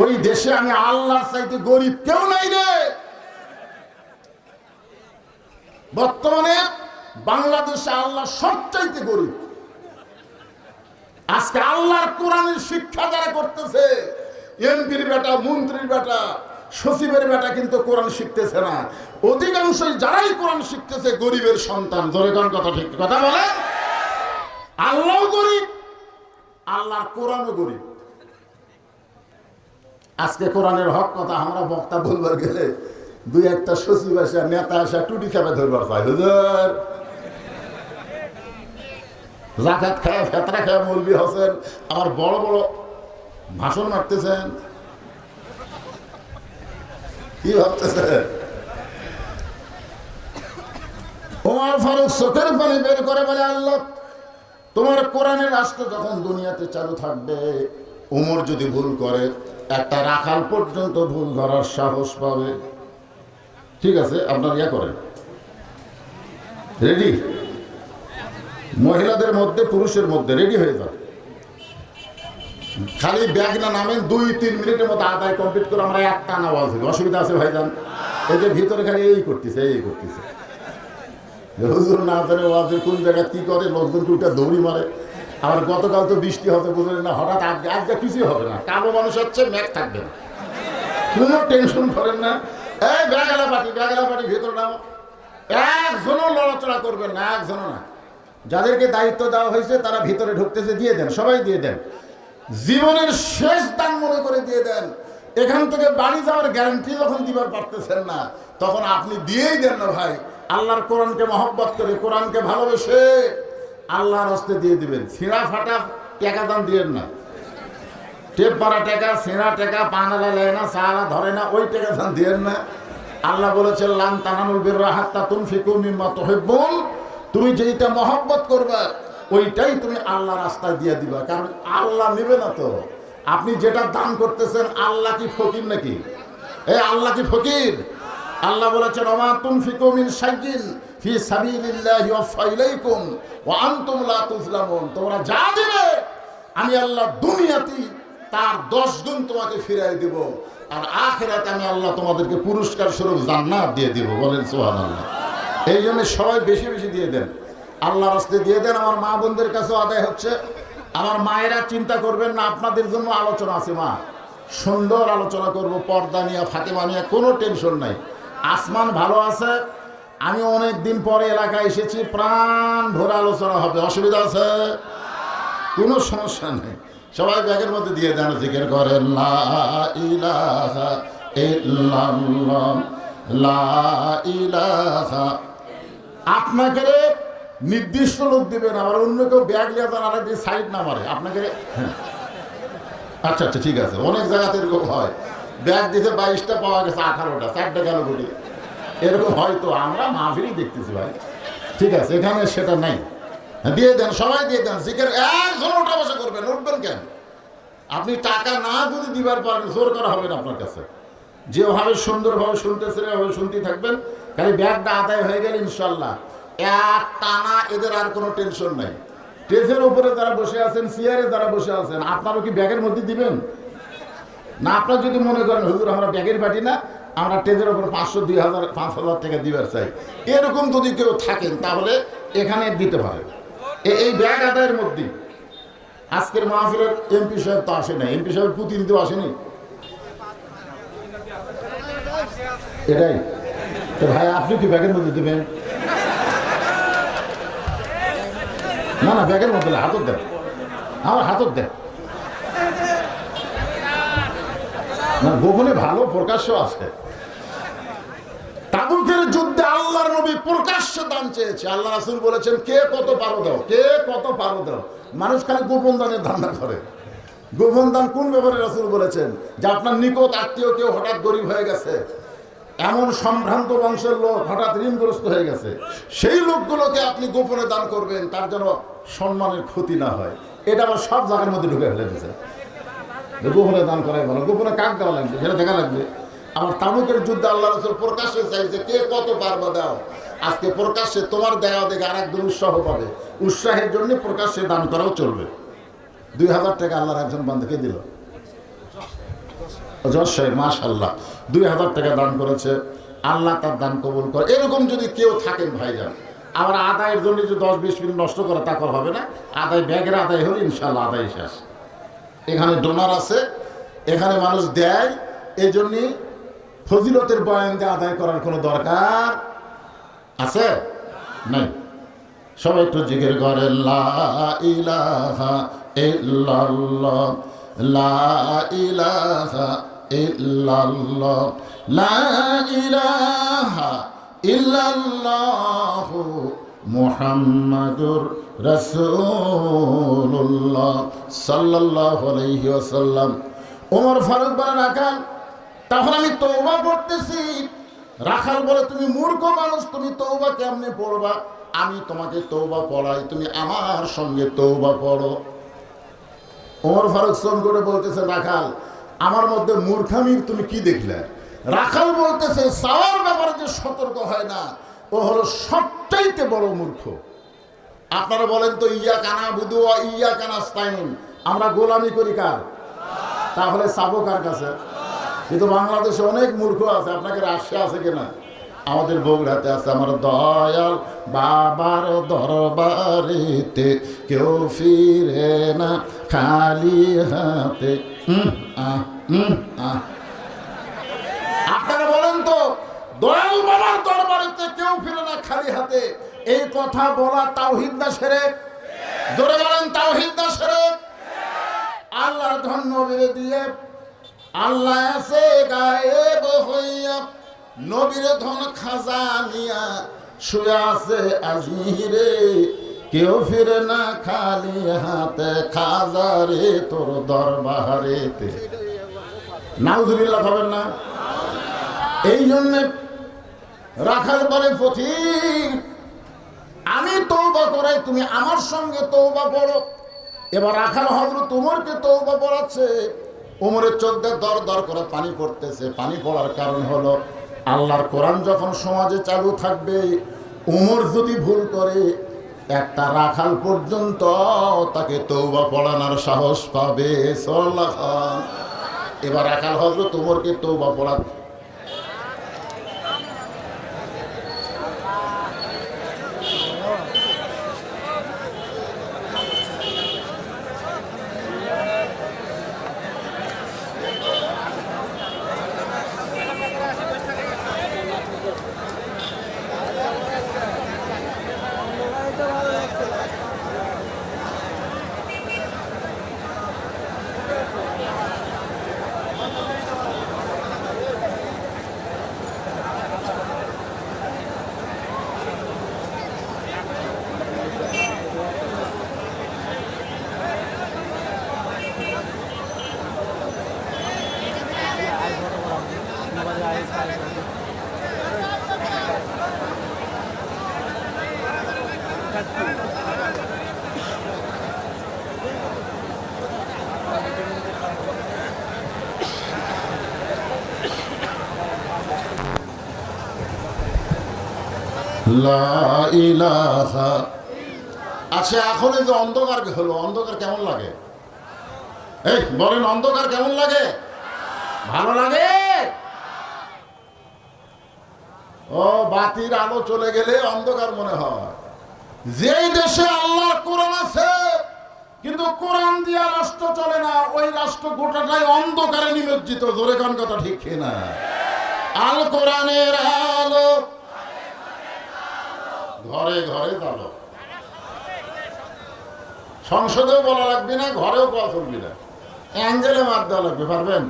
ওই দেশে আমি আল্লাহর চাইতে গরিব কেউ নাই রে। বর্তমানে বাংলাদেশে আল্লাহ সবচাইতে গরিব। আজকে আল্লাহর কোরআনের শিক্ষা যারা করতেছে, এমপির বেটা, মন্ত্রীর বেটা, সচিবের বেটা কিন্তু কোরআন শিখতেছে না। অধিকাংশই যারাই কোরআন শিখতেছে গরিবের সন্তান। জোরে কোন কথা ঠিক কথা বলে? আল্লাহও গরিব, আল্লাহর কোরআনও গরিব। আজকে কোরআনের হক কথা আমরা বক্তা বলবার গেলে 2-1টা সচিব আসা, নেতা আসা টুটি চাপে ধরবার পায়, হুজুর জাকাত খায়, ফেতরা খায় মৌলবি হোসেন, আমার বড় বড় ভাষণ মারতেছেন, কি ভাবতেছেন? ওমর ফারুক চোখের পানি বের করে বলে, আল্লাহ, তোমার কোরআনের রাষ্ট্র যখন দুনিয়াতে চালু থাকবে, ওমর যদি ভুল করে একটা রাখাল পর্যন্ত ভুল ধরার সাহস পাবে। ঠিক আছে, আপনার ইয়া করেন, রেডি? মহিলাদের মধ্যে পুরুষের মধ্যে রেডি হয়ে যান। খালি ব্যাগ না নামেন, 2-3 মিনিটের মধ্যে আদায় কমপ্লিট করে আমরা একটা আওয়াজ হইব। অসুবিধা আছে ভাইজান? এই যে ভিতরে খালি এই করতেছে, এই করতেছে, হুজুর না জানে ওয়াজের কোন জায়গায় কি করে, লোকজন উঠে দৌড়ি মারে। আবার গতকাল তো বৃষ্টি হতে বুঝলেন না, হঠাৎ আজকে কিছুই হবে না, কালো মানুষ হচ্ছে, ম্যাক থাকবে না, কোনো টেনশন করেন না। এই ব্যাগেলা পাটি ভেতর নাও, একজনও লড়াচড়া করবেন না, একজনও না। যাদেরকে দায়িত্ব দেওয়া হয়েছে তারা ভিতরে ঢুকতেছে, দিয়ে দেন, সবাই দিয়ে দেন, জীবনের শেষ দান মনে করে দিয়ে দেন। এখান থেকে বাড়ি যাওয়ার গ্যারান্টি যখন দিবার পারতেছেন না, তখন আপনি দিয়েই দেন না ভাই। আল্লাহর কোরআনকে মহব্বত করে, কোরআনকে ভালোবেসে আল্লাহর হস্তে দিয়ে দিবেন। ছিঁড়া ফাটা টাকা দাম দিয়েন না, টেপ পাড়া টাকা, ছেঁড়া টাকা, পানালা লেয় না, সাহারা ধরে না, ওই টাকা দাম দিয়েন না। আল্লাহ বলেছেন, লান তানালুল বিররা হাত্তা তুনফিকু মিম্মা তুহিব্বুন, তুমি যেটা মহব্বত করবে ওইটাই তুমি আল্লাহ রাস্তায় দিয়ে দিবা, কারণ আল্লাহ নেবে না তো। আপনি যেটা দান করতেছেন, আল্লাহ কি ফকির নাকি? আল্লাহ কি ফকির? আল্লাহ বলেছেন, ওমা তুনফিকু মিন শাইইন ফি সাবিলিল্লাহি ওয়াফা ইলাইকুম ওয়া আনতুম লা তুজলামুন, তোমরা যা দিবে আমি আল্লাহ দুনিয়াতেই তার 10 গুণ তোমাকে ফিরাই দেব, আর আখিরাতে আমি আল্লাহ তোমাদেরকে পুরস্কার স্বরূপ জান্নাত দিয়ে দিব। বলেন সুবহানাল্লাহ। এই জন্য সবাই বেশি বেশি দিয়ে দেন, আল্লাহর রাস্তায় দিয়ে দেন। আমার মা বোনদের কাছেও আদায় হচ্ছে। আমার মায়েরা চিন্তা করবেন না, আপনাদের জন্য আলোচনা আছে। মা, সুন্দর আলোচনা করব, পর্দা নিয়ে, ফাতেমা নিয়ে, কোনো টেনশন নাই। আসমান ভালো আছে, আমি অনেক দিন পরে এলাকায় এসেছি, প্রাণ ভরে আলোচনা হবে। অসুবিধা আছে? কোনো সমস্যা নেই। সবাই ব্যাগের মধ্যে দিয়ে দেন, জিকির করেন, লা ইলাহা ইল্লাল্লাহ, লা ইলাহা। আপনাকে নির্দিষ্ট লোক দিবেন, আবার অন্য কেউ ব্যাগ নিয়ে যান, আরেক দিকে সাইড না মারে আপনাকে। আচ্ছা আচ্ছা, ঠিক আছে। অনেক জায়গাতে এরকম হয়, ব্যাগ দিতে 22টা, পাওয়া গেছে 18টা, 4টা গেল গুলি, এরকম হয়তো আমরা মাহফিলই দেখতেছি ভাই। ঠিক আছে, এখানে সেটা নাই। দিয়ে দেন, সবাই দিয়ে দেন। জিকির একজন ওঠা বসা করবেন, উঠবেন কেন? আপনি টাকা না যদি দিবার পারেন, জোর করা হবে না আপনার কাছে। যেভাবে সুন্দরভাবে শুনতেছেন এভাবে শুনতে থাকবেন। খালি ব্যাগটা আদায় হয়ে গেলে ইনশাল্লাহ এক টানা এদের আর কোনো টেনশন নাই। স্টেজের উপরে যারা বসে আছেন, চেয়ারে যারা বসে আছেন, আপনারও কি ব্যাগের মধ্যে দিবেন না? আপনার যদি মনে করেন হুজুর আমরা ব্যাগের পাটি না, আমরা স্টেজের উপরে 500, 2000, 5000 টাকা দিবার চাই, এরকম যদি কেউ থাকেন তাহলে এখানে দিতে পারে। এই ব্যাগ আদায়ের মধ্যে আজকের মাহফিলের এমপি সাহেব তো আসে না, এমপি সাহেব প্রতিনিধিও আসেনি। এটাই তো ভাই, আপনি কি ব্যাগের মধ্যে দেবেন? না না, ব্যাগের মধ্যে হাতত দেন, আমার হাতত দেন না, গোপনে ভালো, প্রকাশ্য আছে। তাবুকের যুদ্ধে আল্লাহর নবী প্রকাশ্যে দান চেয়েছে। আল্লাহ রাসূল বলেছেন, কে কত পারো দাও, কে কত পারো দাও। মানুষ খালি গোপন দানের ধান্দা করে। গোপন দান কোন ব্যাপারে রাসূল বলেছেন? যে আপনার নিকট আত্মীয় কেউ হঠাৎ গরিব হয়ে গেছে, এমন সম্ভ্রান্ত বংশের লোক হঠাৎ ঋণগ্রস্ত হয়ে গেছে, সেই লোকগুলোকে আপনি গোপনে দান করবেন, তার যেন সম্মানের ক্ষতি না হয়। এটা আবার সব জায়গার মধ্যে ঢুকে ফেলে দিয়েছে। গোপনে দান করাই ভালো, গোপনে কাক দেওয়া লাগবে সেটা দেখা লাগবে। আমার তাবুকের যুদ্ধে আল্লাহ রাসূল প্রকাশ্যে চাইছে, কে কত পারবা দাও। আজকে প্রকাশ্যে তোমার দেওয়া দেখে আর একজন উৎসাহ পাবে, উৎসাহের জন্য প্রকাশ্যে দান করাও চলবে। 2000 টাকা আল্লাহর একজন বান্দাকে দিল, জজ সাহেব, মাশাআল্লাহ 2000 টাকা দান করেছে, আল্লাহ তার দান কবুল করে। এরকম যদি কেউ থাকেন ভাইজান, আবার আদায়ের জন্য যে 10-20 মিনিট নষ্ট করে তা করা হবে না। আদায়, ব্যাগের আদায় হলে ইনশাআল্লাহ আদায় শেষ। এখানে ডোনার আছে, এখানে মানুষ দেয়, এই জন্যই ফজিলতের বয়ান দিয়ে আদায় করার কোনো দরকার আছে নাই। সবাই একটু জিকির করেন, লা ইলাহা ইল্লাল্লাহ, লা ইলাহা ইল্লাল্লাহ, লা ইলাহা ইল্লাল্লাহু মুহাম্মাদুর রাসূলুল্লাহ সাল্লাল্লাহু আলাইহি ওয়াসাল্লাম। ওমর ফারুক বলেন, রাখাল তাহলে আমি তওবা পড়তেছি। রাখাল বলে, তুমি মূর্খ মানুষ, তুমি তওবা কেমনে পড়বা? আমি তোমাকে তওবা পড়াই, তুমি আমার সঙ্গে তওবা পড়ো। ওমর ফারুক সন করে বলতেছে, রাখাল আমার মধ্যে মূর্খামির তুমি কি দেখলে? রাখাল বলতেছে, চাওয়ার ব্যাপারে যে সতর্ক হয় না, ও হলো সবচাইতে বড় মূর্খ। আপনারা বলেন তো, ইয়াকা নাবুদু ওয়া ইয়াকা নাস্তাইন, আমরা গোলামি করি কার? তাহলে চাবো কার কাছে? কিন্তু বাংলাদেশে অনেক মূর্খ আছে, আপনাকে রাশিয়া আছে কিনা? আমাদের বগুড়াতে আছে। আমার দয়াল বাবার দরবারেতে কেউ ফিরে না খালি হাতে। আপনারা বলেন তো, দয়াল বাবার দরবারেতে কেউ ফিরে না খালি হাতে, এই কথা বলা তাওহীদ না শিরক? জোরে বলেন, তাওহীদ না শিরক? আল্লাহর ধন নবীরে দিয়ে আল্লাহ আছে গায়েব হইয়া, নবীর ধন খাজানিয়া শুয়ে আছে আজমিরে, কেউ ফিরে না খালি হাতে, খাজারে তোর দরবারেতে। নাউজুবিল্লাহ খাবেন না? এই জন্যে রাখাল বলে, ফকির আমি তওবা করাই, তুমি আমার সঙ্গে তওবা পড়ো। এবার রাখাল হযরত ওমরকে তওবা পড়াচ্ছে। ওমরের চোখ দিয়ে দর দর করে পানি পড়তেছে। পানি পড়ার কারণ হলো, আল্লাহর কোরআন যখন সমাজে চালু থাকবে, ওমর যদি ভুল করে, একটা রাখাল পর্যন্ত তাকে তওবা পড়ানোর সাহস পাবে। সাল্লাল্লাহু। এবার রাখাল হযরত ওমরকে তওবা পড়াচ্ছে। লা ইলাহা। আচ্ছা, এখন এই যে অন্ধকার হলো, অন্ধকার কেমন লাগে? এই বলেন, অন্ধকার কেমন লাগে? ভালো লাগে? ও, বাতির আলো চলে গেলে অন্ধকার মনে হয়। যেই দেশে আল্লাহর কোরআন আছে কিন্তু কোরআন দিয়া রাষ্ট্র চলে না, ওই রাষ্ট্র গোটাটাই অন্ধকারে নিমজ্জিত। জোরে কোন কথা ঠিক কিনা? আল কোরআনের আলো ঘরে ঘরে আলো। সংসদেও বলা লাগবে না, ঘরেও বলা চলবে না, অ্যাঞ্জেলে মার দেওয়া লাগবে। পারবেন?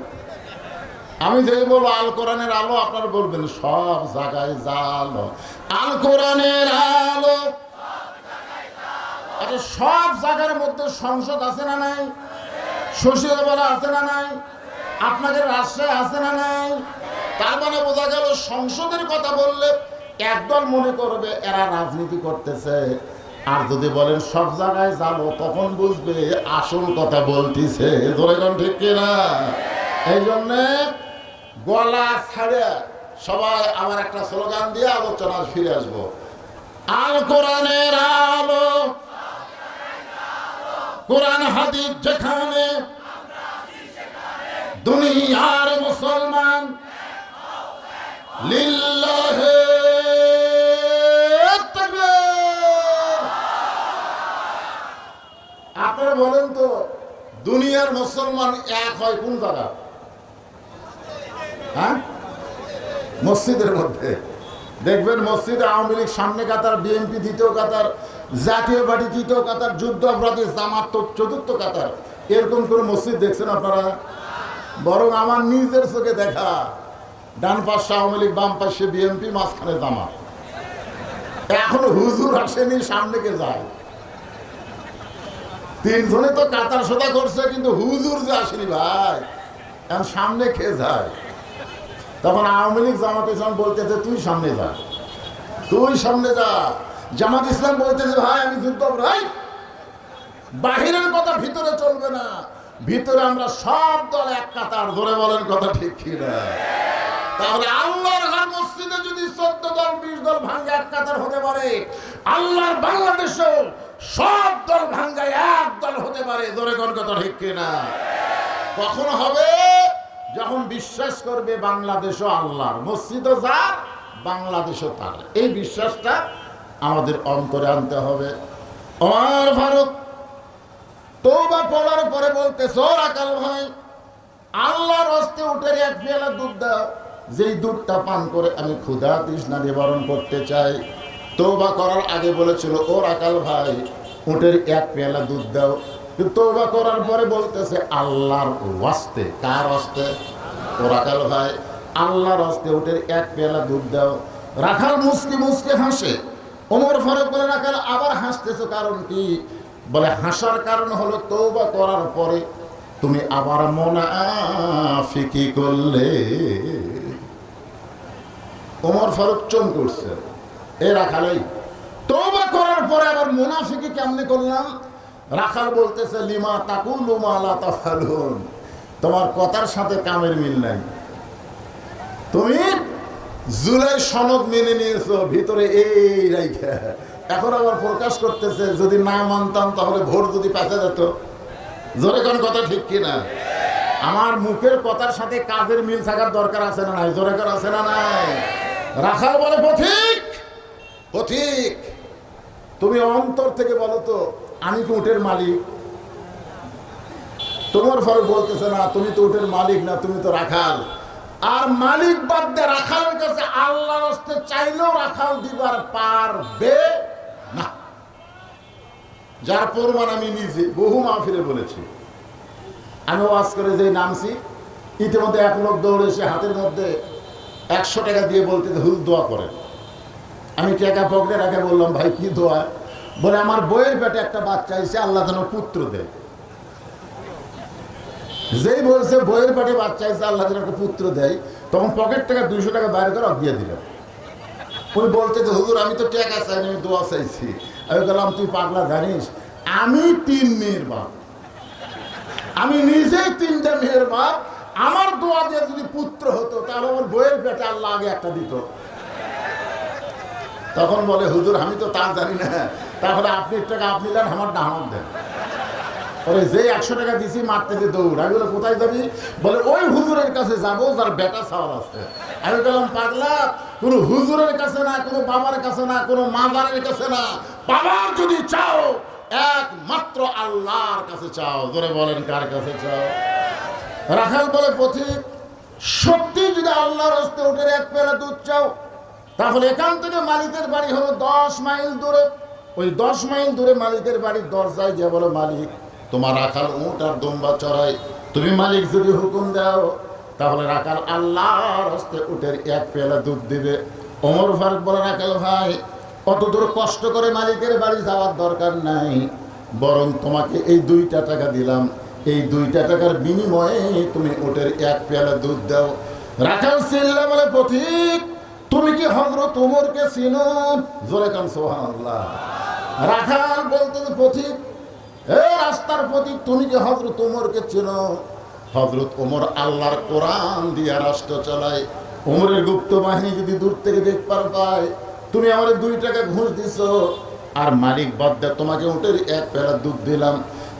আমি যেই বলবো আল কোরআনের আলো, আপনারা বলবেন সব জায়গায় জালো। আল কোরআনের আলো। আচ্ছা, সব জায়গার মধ্যে সংসদ আছে না নাই? শশীবলা আছে না নাই? আপনাদের রাজশাহী আছে না নাই? তার মানে বোঝা গেল, সংসদের কথা বললে একদল মনে করবে এরা রাজনীতি করতেছে, আর যদি বলেন সব জায়গায় যাবো, তখন বুঝবে আসল কথা বলতেছে। ধরে কোন ঠিক কিনা? এই জন্যে গলা ছাড়ে সবাই আমার একটা স্লোগান দিয়ে আলোচনা ফিরে আসবো। আল কোরআনের আলো, কোরআন হাদিস যেখানে, দুনিয়ার মুসলমান লিল্লাহে তাকবীর। আপনারা বলেন তো, দুনিয়ার মুসলমান এক হয় কোন জায়গা? হ্যাঁ, মসজিদের মধ্যে। দেখবেন মসজিদে আওয়ামী লীগ সামনে কাতার, বিএনপি দ্বিতীয় কাতার, জাতীয় পার্টি তৃতীয় কাতার, যুদ্ধ অপরাধী জামাত চতুর্থ কাতার। এরকম করে মসজিদ দেখছেন আপনারা? বরং আমার নিজের চোখে দেখা, ডান পাশে আওয়ামী লীগ, বাম পাশে বিএনপি, মাঝখানে জামাত। এখন হুজুর আসেনি, সামনে কে যায়? তিনজনে তো কাতার সোদা করছে, কিন্তু হুজুর যে আসেনি ভাই, এখন সামনে কে যায়? তখন আওয়ামী লীগ জামাত ইসলাম বলতেছে তুই সামনে যা, তুই সামনে যা। জামাত ইসলাম বলতেছে ভাই আমি যুদ্ধ, ভাই বাহিরের কথা ভিতরে চলবে না, ভিতরে আমরা সব দল এক কাতার। ধরে বলেন কথা ঠিক কিনা? তাহলে আল্লাহর ঘর মসজিদে যদি 14 দল 20 দল ভাঙ্গা এক কাতার হতে পারে, আল্লাহর বাংলাদেশেও সব দল ভাঙ্গায় এক দল হতে পারে। ধরে কোন কথা ঠিক কিনা? কখন হবে? যখন বিশ্বাস করবে বাংলাদেশও আল্লাহর, মসজিদও যার, বাংলাদেশও তার। এই বিশ্বাসটা আমাদের অন্তরে আনতে হবে। ওমর ফারুক তওবা পড়ার পরে বলতেছে, ও রাকাল ভাই, আল্লাহর হস্তে উঠে এক পেয়ালা দুধ দাও, যেই দুধটা পান করে আমি ক্ষুধা তৃষ্ণা নিবারণ করতে চাই। তওবা করার আগে বলেছিল, ও রাকাল ভাই উটের এক পেয়ালা দুধ দাও। তওবা করার পরে বলতেছে আল্লাহর ওয়াস্তে। কার ওয়াস্তে? ও রাকাল ভাই আল্লাহর হস্তে উটের এক পেয়ালা দুধ দাও। রাখাল মুসকি মুসকে হাসে। ওমর ফারুক বলে, রাখাল আবার হাসতেছো কারণ কি? বলে হাসার কারণ হলো তওবা করার পরে তুমি আবার মুনাফিকি করলে। ওমর ফারুক চমকে উঠছে, এ রাখালাই তওবা করার পরে আবার মুনাফিকি কেমনে করলাম? রাখাল বলতেছে, লিমা তাকুলু মা লা তাফালুন, তোমার কথার সাথে কামের মিল নাই। তুমি জুলাই সনদ মেনে নিয়েছো, ভিতরে এই রাইখা এখন আবার প্রকাশ করতেছে যদি না মানতাম তাহলে ভোট যদি পেঁচা যেত। জোরে কোন কথা ঠিক কিনা? আমার মুখের কথার সাথে কাজের মিল থাকার দরকার আছে না নাই? জোরে কর আছে না নাই? রাখাল বলে, পথিক পথিক তুমি অন্তর থেকে বলো তো আমি কি উটের মালিক? তোমার ফারুক বলতেছে, না তুমি তো উটের মালিক না, তুমি তো রাখাল। আর মালিক বাদ দিয়ে রাখালের কাছে আল্লাহর হস্তে চাইলেও রাখাল দিবার পারবে না। যার প্রমাণ আমি নিজে বহু মাহফিলে বলেছি। আমি ওয়াজ করে যে নামছি, ইতিমধ্যে এক লোক দৌড়ে এসে হাতের মধ্যে 100 টাকা দিয়ে বলতে হুজুর দোয়া করেন। আমি টাকা পকেটে রাখে বললাম, ভাই কি দোয়া? বলে আমার বইয়ের পেটে একটা বাচ্চা এসে আল্লাহ যেন পুত্র দেয়। যেই বলছে বইয়ের পেটে বাচ্চা এসে আল্লাহ যেন একটা পুত্র দেয়, তখন পকেট থেকে 200 টাকা বাইরে করে দিয়ে দিল। উনি বলতে যে হুজুর আমি তো টাকা চাইনি, আমি দোয়া চাইছি। আমি বললাম, তুই পাগলা জানিস আমি 3 মেয়ের বাপ, আমি নিজেই 3টা মেয়ের বাপ। আমার দোয়া দিয়ে যদি পুত্র হতো তাহলে আমার বইয়ের পেটে আল্লাহ আগে একটা দিত। তখন বলে, হুজুর আমি তো তা জানি না, তাহলে আপনি টাকা আপনি দেন, আমার না আমার দেন। বলে যে 100 টাকা দিছি মারতে যে দৌড়। আমি বলে কোথায় যাবি? বলে ওই হুজুরের কাছে যাবো যার বেটা ছাওয়াল আছে। আমি বললাম, পাগলা, কোনো হুজুরের কাছে না, কোনো বাবার কাছে না, কোনো মাজারের কাছে না, বাবার যদি চাও একমাত্র আল্লাহর কাছে চাও। ধরে বলেন কার কাছে চাও? রাখাল বলে, পথিক সত্যি যদি আল্লাহর হস্তে উটের এক পেয়ালা দুধ চাও, তাহলে এখান থেকে মালিকের বাড়ি হলো 10 মাইল দূরে। ওই 10 মাইল দূরে মালিকের বাড়ির দরজায় গিয়ে বলো, মালিক তোমার রাখাল উট আর দুম্বা চড়াই, তুমি মালিক যদি হুকুম দাও তাহলে রাখাল আল্লাহর হস্তে উটের এক পেয়ালা দুধ দিবে। ওমর ফারুক বলে, রাখাল ভাই অত দূর কষ্ট করে মালিকের বাড়ি যাওয়ার দরকার নাই, বরং তোমাকে এই 2টা টাকা দিলাম, এই 2টা টাকার বিনিময়ে তুমি উটের এক পেয়ালা দুধ দাও। রাখাল চিল্লা বলে, পথিক তুমি কি হযরত ওমরকে চিনো? জোরে কান সুবহানাল্লাহ। রাখাল বলতে, পথিক এ রাস্তার পথিক তুমি কি হযরত ওমরকে চিনো? হযরত ওমর আল্লাহর কোরআন দিয়ে রাষ্ট্র চালায়। ওমরের গুপ্ত বাহিনী যদি দূর থেকে দেখবার পায় তুমি আমার 2 টাকা ঘুষ দিছো, আর মালিক বাদ দিয়ে তোমাকে উটের এক পেয়ালা দুধ দিলাম,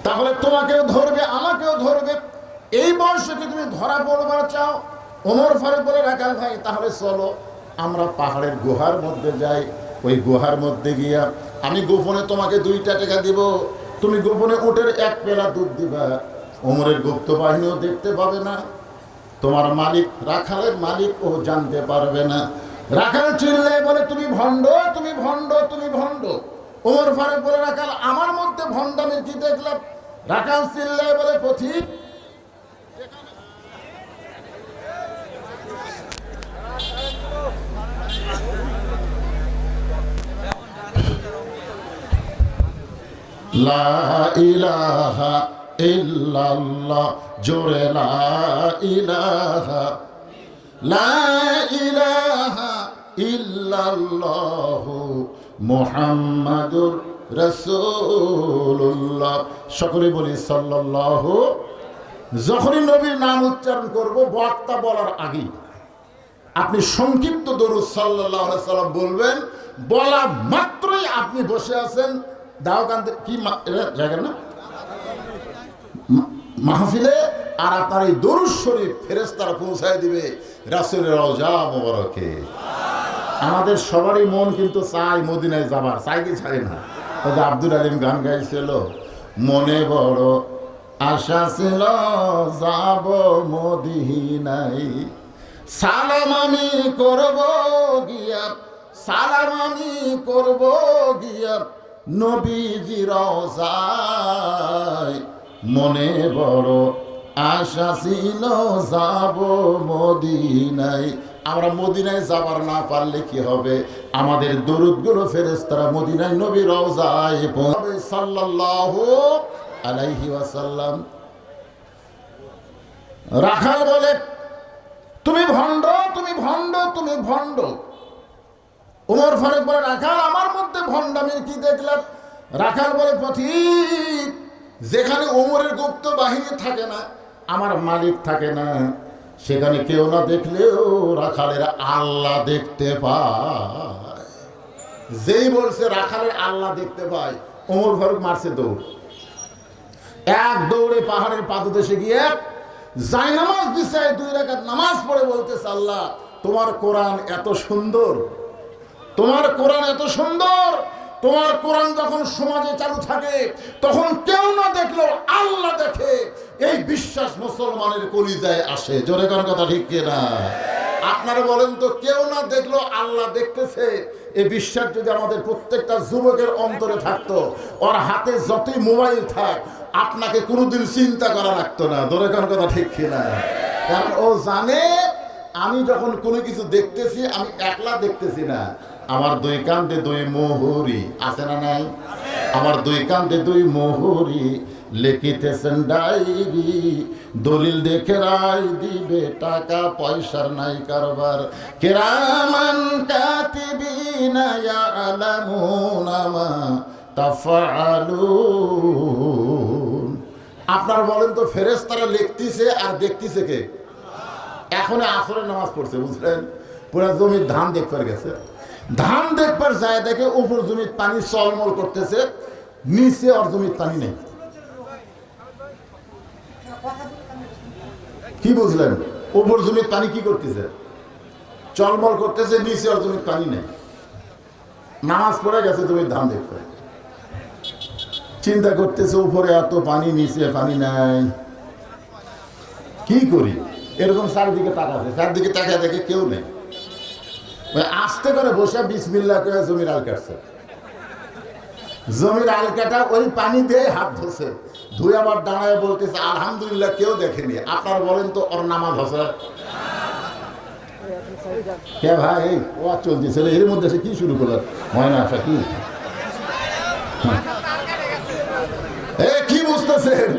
তাহলে তোমাকেও ধরবে আমাকেও ধরবে। এই বয়সে কি তুমি ধরা পড়বার চাও? ওমর ফারুক বলে, রাখাল ভাই তাহলে চলো আমরা পাহাড়ের গুহার মধ্যে যাই। ওই গুহার মধ্যে গিয়া আমি গোপনে তোমাকে 2টা টাকা দিব, তুমি গোপনে উটের এক পেয়ালা দুধ দিবা। ওমরের গুপ্ত বাহিনীও দেখতে পাবে না, তোমার মালিক রাখালের মালিক ও জানতে পারবে না। রাখাল চিল্লায় বলে, তুমি ভণ্ড, তুমি ভণ্ড, তুমি ভণ্ড। ওমর ফারুক বলে, রাখাল আমার মধ্যে ভণ্ডামির কি দেখলাম? রাখাল চিল্লায় বলে, পথিক লা ইলাহা ইল্লাল্লাহ, জোরে লা ইলাহা, লা ইলাহা ইল্লাল্লাহু মুহাম্মাদুর রাসূলুল্লাহ। সকলে বলি সাল্লাল্লাহু। যখনই নবীর নাম উচ্চারণ করব বক্তা বলার আগে আপনি সংক্ষিপ্ত দরুদ সাল্লাল্লাহু আলাইহি সাল্লাম বলবেন। বলা মাত্রই আপনি বসে আছেন দাওকান্তে কি জায়গা না মাহফিলে, আর আপনার এই দরুদ শরীফ ফেরেশতারা পৌঁছায় দিবে রাসূলের রওজা মোবারকে। আমাদের সবারই মন কিন্তু চায় মদিনায় যাবার, চাই কি চাই না? আব্দুল আলিম গান গাইছিল, মনে বড় আশা ছিল যাব মদিনায়, সালাম আমি করব গিয়া, সালাম আমি করব গিয়া নবীজি রওজায়, মনে বড় আশা ছিল যাব মদিনায়। আমরা মদিনায় যাবার না পারলে কি হবে? আমাদের দরুদগুলো ফেরেশতারা মদিনায় নবী রওজায় পৌঁছাবে সাল্লাল্লাহু আলাইহি ওয়াসাল্লাম। রাখাল বলে, তুমি ভণ্ড, তুমি ভণ্ড, তুমি ভণ্ড। ওমর ফারুক বলে, রাখাল আমার মধ্যে ভণ্ডামির কি দেখলাম? রাখাল বলে, পথিক, যেখানে ওমরের গুপ্ত বাহিনী থাকে না, আমার মালিক থাকে না, সেখানে কেউ না দেখলেও রাখালের আল্লাহ দেখতে পায়। যেই বলছে রাখালের আল্লাহ দেখতে পায়, ওমর ফারুক মারছে দৌড়। এক দৌড়ে পাহাড়ের পাদদেশে গিয়ে জায়নামাজ বিছায় 2 রাকাত নামাজ পড়ে বলতেছে, আল্লাহ তোমার কোরআন এত সুন্দর, তোমার কোরআন এত সুন্দর, তোমার কোরআন যখন সমাজে চালু থাকে তখন কেউ না দেখলেও আল্লাহ দেখে, এই বিশ্বাস মুসলমানের কলিজায় আসে। জোরে কোন কথা ঠিক কিনা? আপনারা বলেন তো, কেউ না দেখলেও আল্লাহ দেখতেছে, এই বিশ্বাস যদি আমাদের প্রত্যেকটা যুবকের অন্তরে থাকতো, ওর হাতে যতই মোবাইল থাক আপনাকে কোনোদিন চিন্তা করা লাগতো না। জোরে কোন কথা ঠিক কিনা? কারণ ও জানে আমি যখন কোনো কিছু দেখতেছি আমি একলা দেখতেছি না, আমার 2 কান্দে 2 মোহরি আছে না নাই? আমার 2 কান্দে 2 মোহরি লিখিতেছেন ডায়েরি, দলিল দেখে রায় দিবে, টাকা পয়সার নাই কারবার, কিরামান কাতিবিনা ইয়ালামুনা মা তাফআলুন। আপনারা বলেন তো, ফেরেশতারা লিখতেছে আর দেখতেছে কে? এখন আসরের নামাজ পড়ছে, বুঝলেন? পুরা জমির ধান দেখবার গেছে, ধান দেখবার যায় দেখে উপর জমির পানি চলমল করতেছে, নিচে ওর জমির পানি নেই। কি বুঝলেন? উপর জমির পানি কি করতেছে? চলমল করতেছে, নিচে ওর জমির পানি নেই। নামাজ পড়ে গেছে জমির ধান দেখতে, চিন্তা করতেছে উপরে এত পানি, নিচে পানি নাই, কি করি? এরকম চারদিকে তাকাচ্ছে, চারদিকে তাকায় দেখে কেউ নেই। আস্তে করে বসে বিসমিল্লাহ করে জমির আল কাটছে। জমির আল কাটা ওই পানি দিয়ে হাত ধরছে, ধুয়ে আবার দাঁড়ায় বলতেছে আলহামদুলিল্লাহ কেউ দেখেনি। আপনার বলেন তো ওর নামাজ হচ্ছে? কে ভাই ও চলতেছিল, এর মধ্যে সে কি শুরু করলো? হয় না কি কি বুঝতেছেন?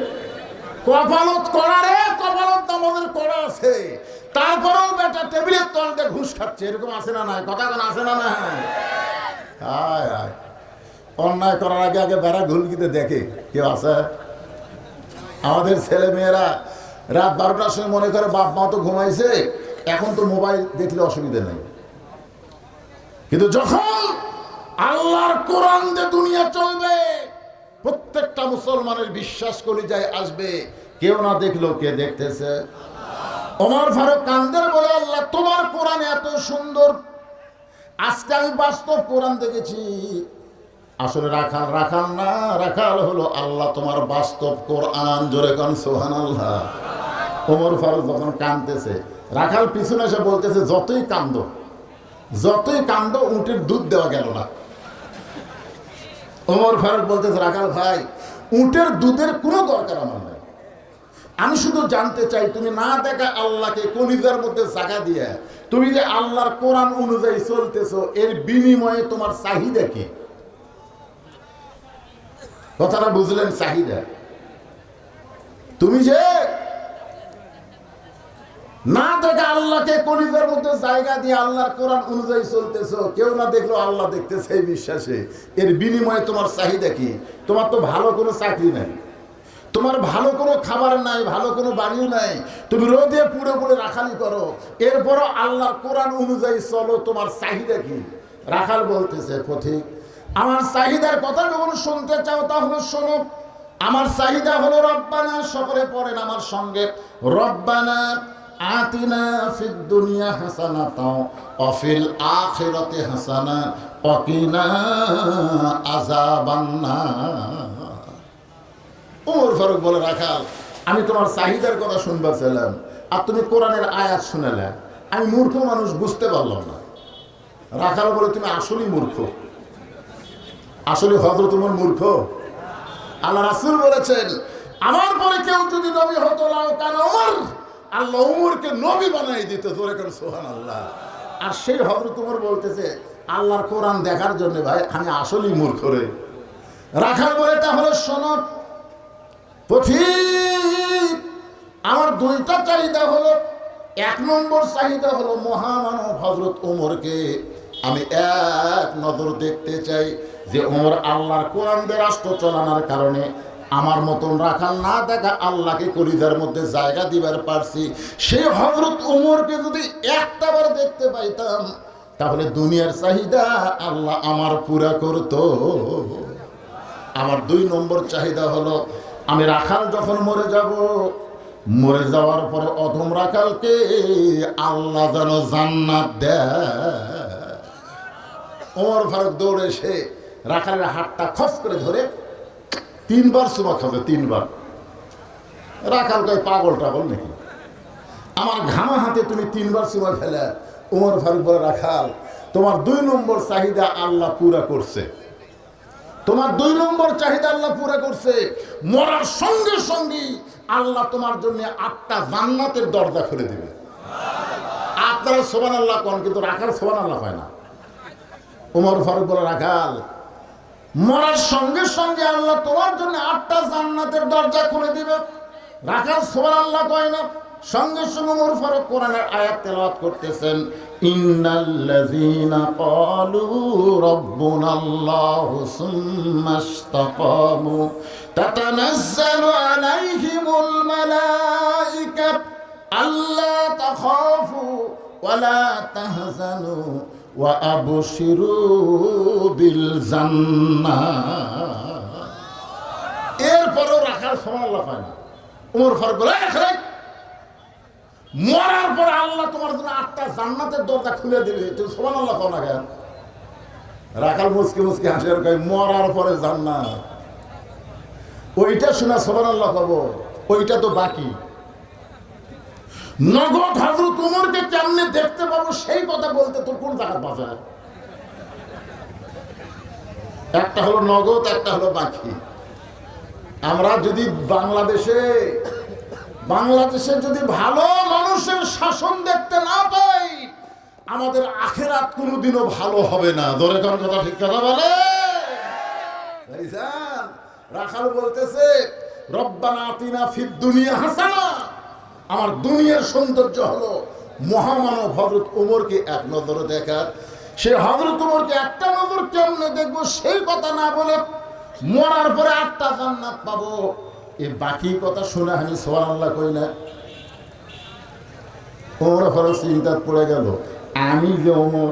কপালত করা রে, কপালত নামাজের করা আছে, তারপরেও বেটা টেবিলের তলতে ঘুষ খাচ্ছে, এরকম আছে না নাই? কথা কোন আছে না না? হায় হায়, অন্যায় করার আগে আগে বেড়া ঘুলকিতে দেখে কেউ আছে? আমাদের ছেলে মেয়েরা রাত 12টার সময় মনে করে বাপ মা তো ঘুমাইছে, এখন তো মোবাইল দেখলে অসুবিধা নেই, কিন্তু যখন আল্লাহর কোরআন দিয়ে দুনিয়া চলবে, প্রত্যেকটা মুসলমানের বিশ্বাস করে যায় আসবে, কেউ না দেখলেও কে দেখতেছে? ওমর ফারুক কান্দের বলে, আল্লাহ তোমার কোরআন এত সুন্দর, আজকে আমি বাস্তব কোরআন দেখেছি। আসলে রাখাল রাখাল না, রাখাল হলো আল্লাহ তোমার বাস্তব কোরআন। জোরে কোন সুবহানাল্লাহ। ওমর ফারুক যখন কাঁদতেছে, রাখাল পিছনে এসে বলতেছে যতই কান্দো, যতই কান্দো, উটের দুধ দেওয়া গেল না। ওমর ফারুক বলতেছে, রাখাল ভাই, উটের দুধের কোনো দরকার আমার নাই, আমি শুধু জানতে চাই তুমি না দেখা আল্লাহকে কলিজার মধ্যে জায়গা দিয়ে তুমি যে আল্লাহর কোরআন অনুযায়ী চলতেছো, এর বিনিময়ে তোমার চাহিদা কি? কথাটা বুঝলেন? চাহিদা। তুমি যে না দেখে আল্লাহকে কলিজার মধ্যে জায়গা দিয়ে আল্লাহর কোরআন অনুযায়ী চলতেছো, কেউ না দেখলো আল্লাহ দেখতেছে এই বিশ্বাসে, এর বিনিময়ে তোমার চাহিদা কি? তোমার তো ভালো কোনো চাকরি নাই, তোমার ভালো কোনো খাবার নাই, ভালো কোনো বাড়িও নাই, তুমি রোদে পুড়ে পুড়ে রাখালি করো, এরপরও আল্লাহর কোরআন অনুযায়ী চলো, তোমার চাহিদা কি? রাখাল বলতেছে, পথিক আমার চাহিদার কথা যখন শুনতে চাও তাহলে শোনো। আমার চাহিদা হলো রব্বানা, সকলে পড়েন আমার সঙ্গে, রব্বানা আতিনা ফিদ দুনিয়া হাসানাতাও ওয়া ফিল আখিরাতি হাসানা ওয়া কিনা আযাবান্নার। ওমর ফারুক বলে, রাখাল আমি তোমার চাহিদার কথা শুনবার চাইলাম আর তুমি কোরআনের আয়াত শুনালে, আমি মূর্খ মানুষ বুঝতে পারলাম না। রাখাল বলে, তুমি আসলেই মূর্খ, আসলে হযরত ওমর মূর্খ। আল্লাহ রাসূল বলেছেন, আমার পরে কেউ যদি নবী হতো লাউ কানা ওমর, আল্লাহ ওমরকে নবী বানাই দিত। জোরে করে সুবহানাল্লাহ। আর সেই হযরত ওমর বলতেছে, আল্লাহর কোরআন দেখার জন্য ভাই আমি আসলেই মূর্খ রে। রাখাল বলে, তাহলে শোনো পথিক, আমার দুইটা চাহিদা হলো। এক নম্বর চাহিদা হলো মহামানব হযরত ওমরকে আমি এক নজর দেখতে চাই, যে ওমর আল্লাহর কোরআন দিয়ে রাষ্ট্র চালানোর কারণে আমার মতন রাখাল না দেখা আল্লাহকে কলিজার মধ্যে জায়গা দিবার পারছি। সেই হযরত ওমরকে যদি একটাবার দেখতে পাইতাম তাহলে দুনিয়ার চাহিদা আল্লাহ আমার পুরা করত। আমার দুই নম্বর চাহিদা হলো, আমি রাখাল যখন মরে যাব, মরে যাওয়ার পরে অধম রাখালকে আল্লাহ যেন জান্নাত দেয়। ওমর ফারুক দৌড়ে এসে রাখালের হাতটা খস করে ধরে 3 বার চুমা খাবে, 3 বার। রাখাল কয়, পাগল টাগল নাকি, আমার ঘামা হাতে তুমি 3 বার চুমা ফেলে? ওমর ফারুক বলে, রাখাল তোমার 2 নম্বর চাহিদা আল্লাহ পুরা করছে, তোমার 2 নম্বর চাহিদা আল্লাহ পুরা করছে। মরার সঙ্গে সঙ্গে আল্লাহ তোমার জন্য 8টা জান্নাতের দরজা খুলে দিবে। আপনারা সুবহানাল্লাহ কোন, কিন্তু রাখাল সুবহানাল্লাহ হয় না। ওমর ফারুক বলে, রাখাল মরার সঙ্গে সঙ্গে আল্লাহ তোমার জন্য 8টা জান্নাতের দরজা খুলে দিবে। রাখাল সুবহানাল্লাহ কয় না। সঙ্গে সঙ্গে ওমর ফারুক কোরআনের আয়াত তেলাওয়াত করতেছেন, ইন্নাল্লাযীনা ক্বালু রাব্বুনাল্লাহু সুম্মা ইসতাকামু তাতানাজ্জালু আলাইহিমুল মালায়েকা আল্লা তাখাফু ওয়া লা তাহজানু ওয়া আবশিরু বিল জান্নাহ। এরপরও রাখাল সুবহানাল্লাহ হয় না। ওমর ফারুক বলে, মরার পরে আল্লাহ তোমার জন্য 8টা জান্নাতের দরজা খুলে দিবে, তুমি সুবহানাল্লাহ কও না কেন? রাখাল মুসকি মুসকি হাসে আর কয়, মরার পরে জান্নাত, ওইটা শোনা সুবহানাল্লাহ কব, ওইটা তো বাকি। নগদ হযরত ওমরকে কেমনে দেখতে পাবো সেই কথা বলতে তোর কোন জায়গা বাজার? একটা হলো নগদ, একটা হলো বাকি। আমরা যদি বাংলাদেশে যদি ভালো মানুষের শাসন দেখতে না পাই, আমাদের আখিরাত কোনোদিনও ভালো হবে না। ধরে কোন কথা ঠিক কথা বলে? রাখাল বলতেছে, রব্বানা আতিনা ফিদ দুনিয়া হাসানা, আমার দুনিয়ার সৌন্দর্য হলো মহামানব হযরত ওমরকে এক নজরে দেখার। সে হযরত ওমরকে একটা নজর কেমনে দেখবো সেই কথা না বলে মরার পরে 8টা জান্নাত পাবো, এই বাকি কথা শুনে আমি সুবহানাল্লাহ কই না। ওমর ফারুক চিন্তা পড়ে গেল, আমি যে ওমর,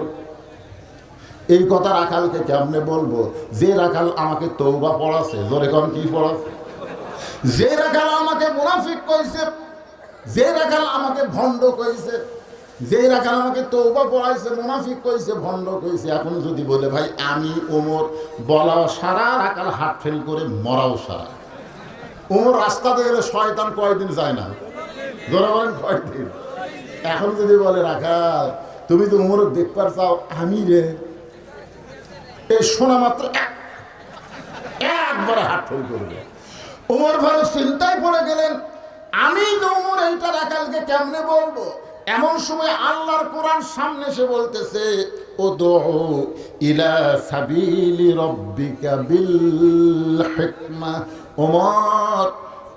এই কথা রাখালকে কেমনে বলবো? যে রাখাল আমাকে তওবা পড়াছে, জোরে কোন কি পড়াছে? যে রাখাল আমাকে মুনাফিক কইছে, যে রাখাল আমাকে ভণ্ড কইছে, যে রাখাল আমাকে তওবা পড়াইছে, মুনাফিক কইছে, ভণ্ড কইছে, এখন যদি বলে ভাই আমি ওমর, বলাও সারা, রাখাল হাত ফেল করে মরাও সারা। ওমর রাস্তাতে গেলে শয়তান কয়দিন যায় না? জোরে বলেন কয়দিন? এখন যদি বলে রাখাল তুমি তো ওমর দেখবার চাও, আমি রে, এই শোনা মাত্র একবারে হাত ফেল করবে। ওমর ফারুক চিন্তায় পড়ে গেলেন, আমি তো ওমর এইটা রাখালকে কেমনে বলবো? এমন সময় আল্লাহর কোরআন সামনে এসে বলতেছে, উদউ ইলা সাবিলি রাব্বিকা বিল হিকমা। ওমর,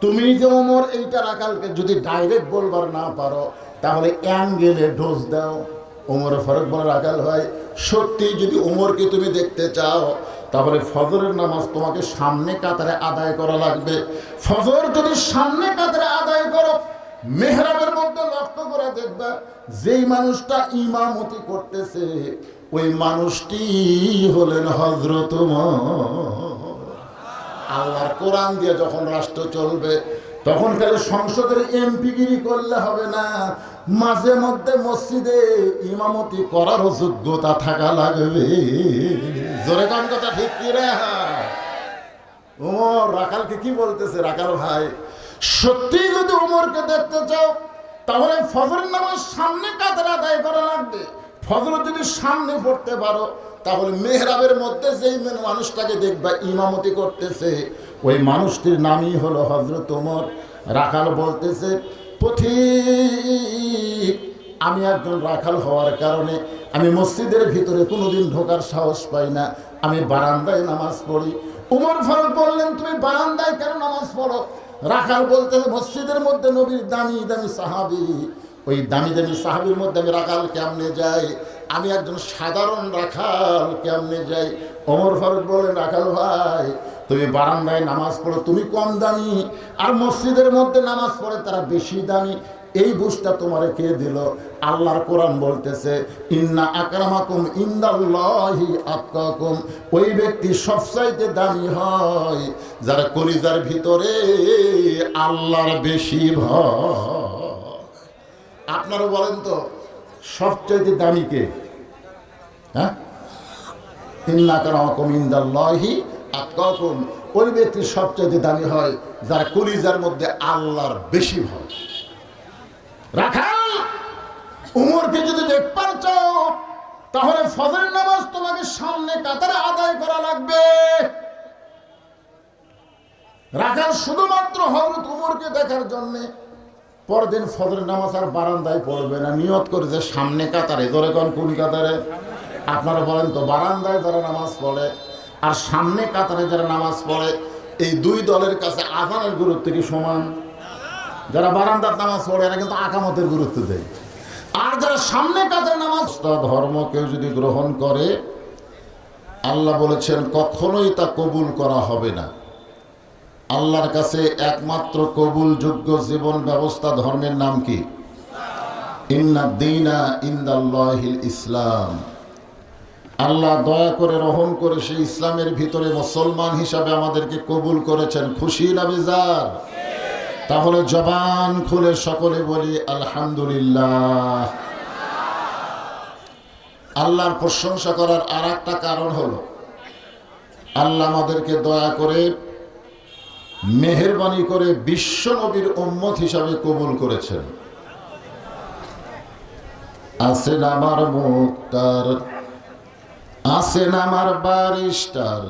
তুমি যে ওমর এইটা রাখালকে যদি ডাইরেক্ট বলবার না পারো তাহলে অ্যাঙ্গেলে ডোজ দাও। ওমর ফারুক বলে, রাখাল ভাই সত্যি যদি ওমরকে তুমি দেখতে চাও তাহলে ফজরের নামাজ তোমাকে সামনে কাতারে আদায় করা লাগবে। ফজর যদি সামনে কাতারে আদায় করো, মেহরাবের মধ্যে লক্ষ্য করে দেখবা যেই মানুষটা ইমামতি করতেছে ওই মানুষটি হলেন হযরত ওমর। আল্লাহর কোরআন দিয়ে যখন রাষ্ট্র চলবে তখন খালি সংসদের এমপিগিরি করলে হবে না, মাঝে মধ্যে মসজিদে ইমামতি করার যোগ্যতা থাকা লাগবে। জোরে কোন কথা ঠিক কি রে? ওমর রাখালকে কি বলতেছে, রাখাল ভাই সত্যি যদি ওমরকে দেখতে চাও তাহলে ফজরের নামাজ সামনে কাতারে আদায় করা লাগবে। ফজর যদি সামনে পড়তে পারো তাহলে মেহরাবের মধ্যে যেই মানুষটাকে দেখবা ইমামতি করতেছে ওই মানুষটির নামই হলো হযরত ওমর। রাখাল বলতেছে, পথিক আমি একজন রাখাল হওয়ার কারণে আমি মসজিদের ভিতরে কোনোদিন ঢোকার সাহস পাই না, আমি বারান্দায় নামাজ পড়ি। ওমর ফারুক বললেন, তুমি বারান্দায় কেন নামাজ পড়ো? রাখাল বলতেছে, মসজিদের মধ্যে নবীর দামি দামি সাহাবী, ওই দামি দামি সাহাবীর মধ্যে আমি রাখাল কেমনে যাই? আমি একজন সাধারণ রাখাল কেমনে যাই? ওমর ফারুক বলেন, রাখাল ভাই তুমি বারান্দায় নামাজ পড়ো, তুমি কম দামি, আর মসজিদের মধ্যে নামাজ পড়ে তারা বেশি দামি। এই বুঝটা তোমারে কে দিল? আল্লাহর কোরআন বলতেছে, ইন্না আকরামাকুম ইনদাল্লাহি আতকাকুম। ওই ব্যক্তি সবচাইতে দামি হয় যারা কলিজার ভিতরে আল্লাহর বেশি ভয়। আপনারা বলেন তো সবচাইতে দামি কে? হ্যাঁ, ইন্না আকরামাকুম ইনদাল্লাহি আতকাকুম। ওই ব্যক্তি সবচাইতে দামি হয় যারা কলিজার মধ্যে আল্লাহর বেশি ভয়। রাখাল উমরকে যদি দেখবার চাও তাহলে ফজরের নামাজ তোমাকে সামনে কাতারে আদায় করা লাগবে। রাখাল শুধুমাত্র হযরত উমরকে দেখার জন্য পরদিন ফজরের নামাজ আর বারান্দায় পড়বে না, নিয়ত করেছে সামনে কাতারে। ধরে কোন কাতারে? আপনারা বলেন তো, বারান্দায় যারা নামাজ পড়ে আর সামনে কাতারে যারা নামাজ পড়ে এই দুই দলের কাছে আযানের গুরুত্ব কি সমান? যারা বারান্দার নামাজ পড়ে এরা কিন্তু আকামতের গুরুত্ব দেয়, আর যারা সামনে কাতারে নামাজ, ধর্ম কেউ যদি গ্রহণ করে আল্লাহ বলেছেন কখনোই তা কবুল করা হবে না। আল্লাহর কাছে একমাত্র কবুলযোগ্য জীবন ব্যবস্থা ধর্মের নাম কি? ইন্নাদ দীনা ইনদাল্লাহিল ইসলাম। আল্লাহ দয়া করে রহম করে সেই ইসলামের ভিতরে মুসলমান হিসাবে আমাদেরকে কবুল করেছেন। খুশি না বেজার? তাহলে জবান খুলে সকলে বলি আলহামদুলিল্লাহ। আল্লাহর প্রশংসা করার আর একটা কারণ হলো আল্লাহ আমাদেরকে দয়া করে মেহেরবানি করে বিশ্ব নবীর উম্মত হিসাবে কবুল করেছেন। আছেন আমার মুক্তার, আছেন আমার বারিস্টার,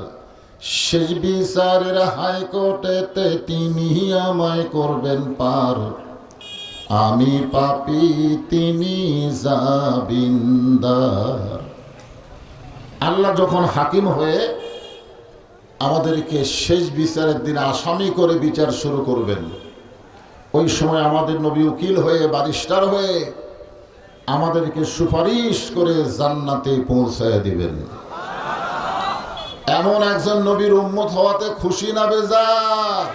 শেষ বিচারের হাইকোর্টেতে তিনি আমায় করবেন পার। আমি পাপী, তিনি জামিনদার। আল্লাহ যখন হাকিম হয়ে আমাদেরকে শেষ বিচারের দিন আসামি করে বিচার শুরু করবেন, ওই সময় আমাদের নবী উকিল হয়ে বারিস্টার হয়ে আমাদেরকে সুপারিশ করে জান্নাতে পৌঁছায় দিবেন। এমন একজন নবীর উম্মত হওয়াতে খুশি না বেজার?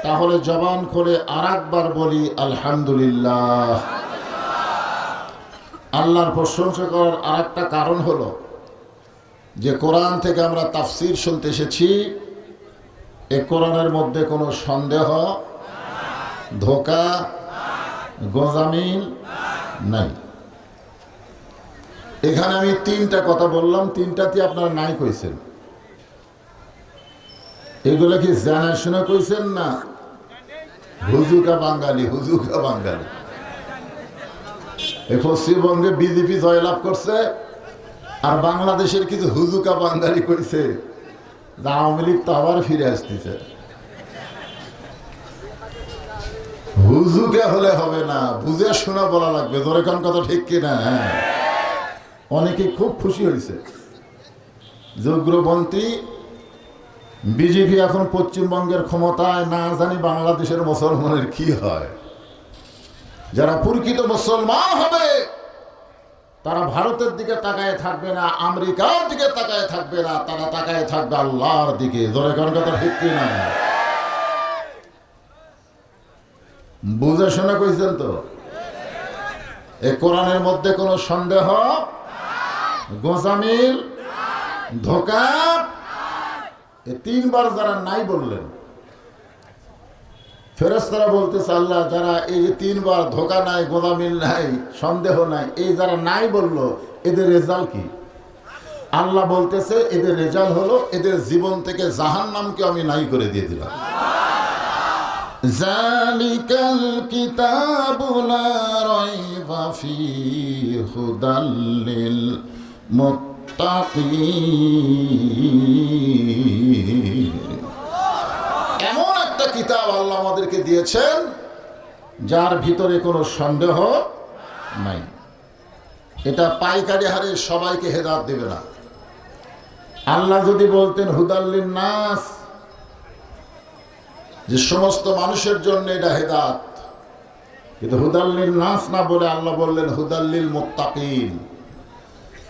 তাহলে জবান করে আরেকবার বলি আলহামদুলিল্লাহ। আল্লাহর প্রশংসা করার আরেকটা কারণ হলো যে কোরআন থেকে আমরা তাফসীর শুনতে এসেছি, এই কোরআনের মধ্যে কোনো সন্দেহ, ধোঁকা, গোঁজামিল নাই। এখানে আমি তিনটা কথা বললাম, তিনটাতে আপনারা নাই কইছেন। এগুলো কি জানা শোনা কইছেন না? হুজুকা বাঙালি, হুজুকা বাঙালি। এই পশ্চিমবঙ্গে বিজেপি জয়লাভ করছে আর বাংলাদেশের কিছু হুজুকা বাঙালি কইছে আওয়ামী লীগ তো আবার ফিরে আসতেছে। হুজুকে হলে হবে না, বুঝে শোনা বলা লাগবে। ধরে কোন কথা ঠিক কিনা? অনেকে খুব খুশি হয়েছে যে উগ্রপন্থী বিজেপি এখন পশ্চিমবঙ্গের ক্ষমতায়, না জানি বাংলাদেশের মুসলমানের কি হয়। যারা প্রকৃত মুসলমান হবে তারা ভারতের দিকে তাকায় থাকবে না, আমেরিকার দিকে তাকায় থাকবে না, তারা তাকায় থাকবে আল্লাহর দিকে। ধরে কোন কথা ঠিক কিনা? বুঝে শোনা কইছেন তো? এই কোরআনের মধ্যে কোনো সন্দেহ, গোজামিল, ধোঁকা, এই তিনবার যারা নাই বললেন, ফেরেশতারা বলতেছে আল্লাহ যারা এই যে তিনবার ধোঁকা নাই, গোজামিল নাই, সন্দেহ নাই, এই যারা নাই বলল, এদের রেজাল্ট কি? আল্লাহ বলতেছে এদের রেজাল্ট হলো এদের জীবন থেকে জাহান্নামকে আমি নাই করে দিয়ে দিলাম। জালিকাল কিতাবু লা রাইবা ফীহি হুদাল লিল মুত্তাকিন। এমন একটা কিতাব আল্লাহ আমাদেরকে দিয়েছেন যার ভিতরে কোনো সন্দেহ নাই। এটা পাইকারি হারে সবাইকে হেদায়েত দেবে না। আল্লাহ যদি বলতেন হুদাল লিন নাস, যে সমস্ত মানুষের জন্য এটা হেদায়েত, কিন্তু হুদাল লিন নাস না বলে আল্লাহ বললেন হুদাল লিল মুত্তাকিন।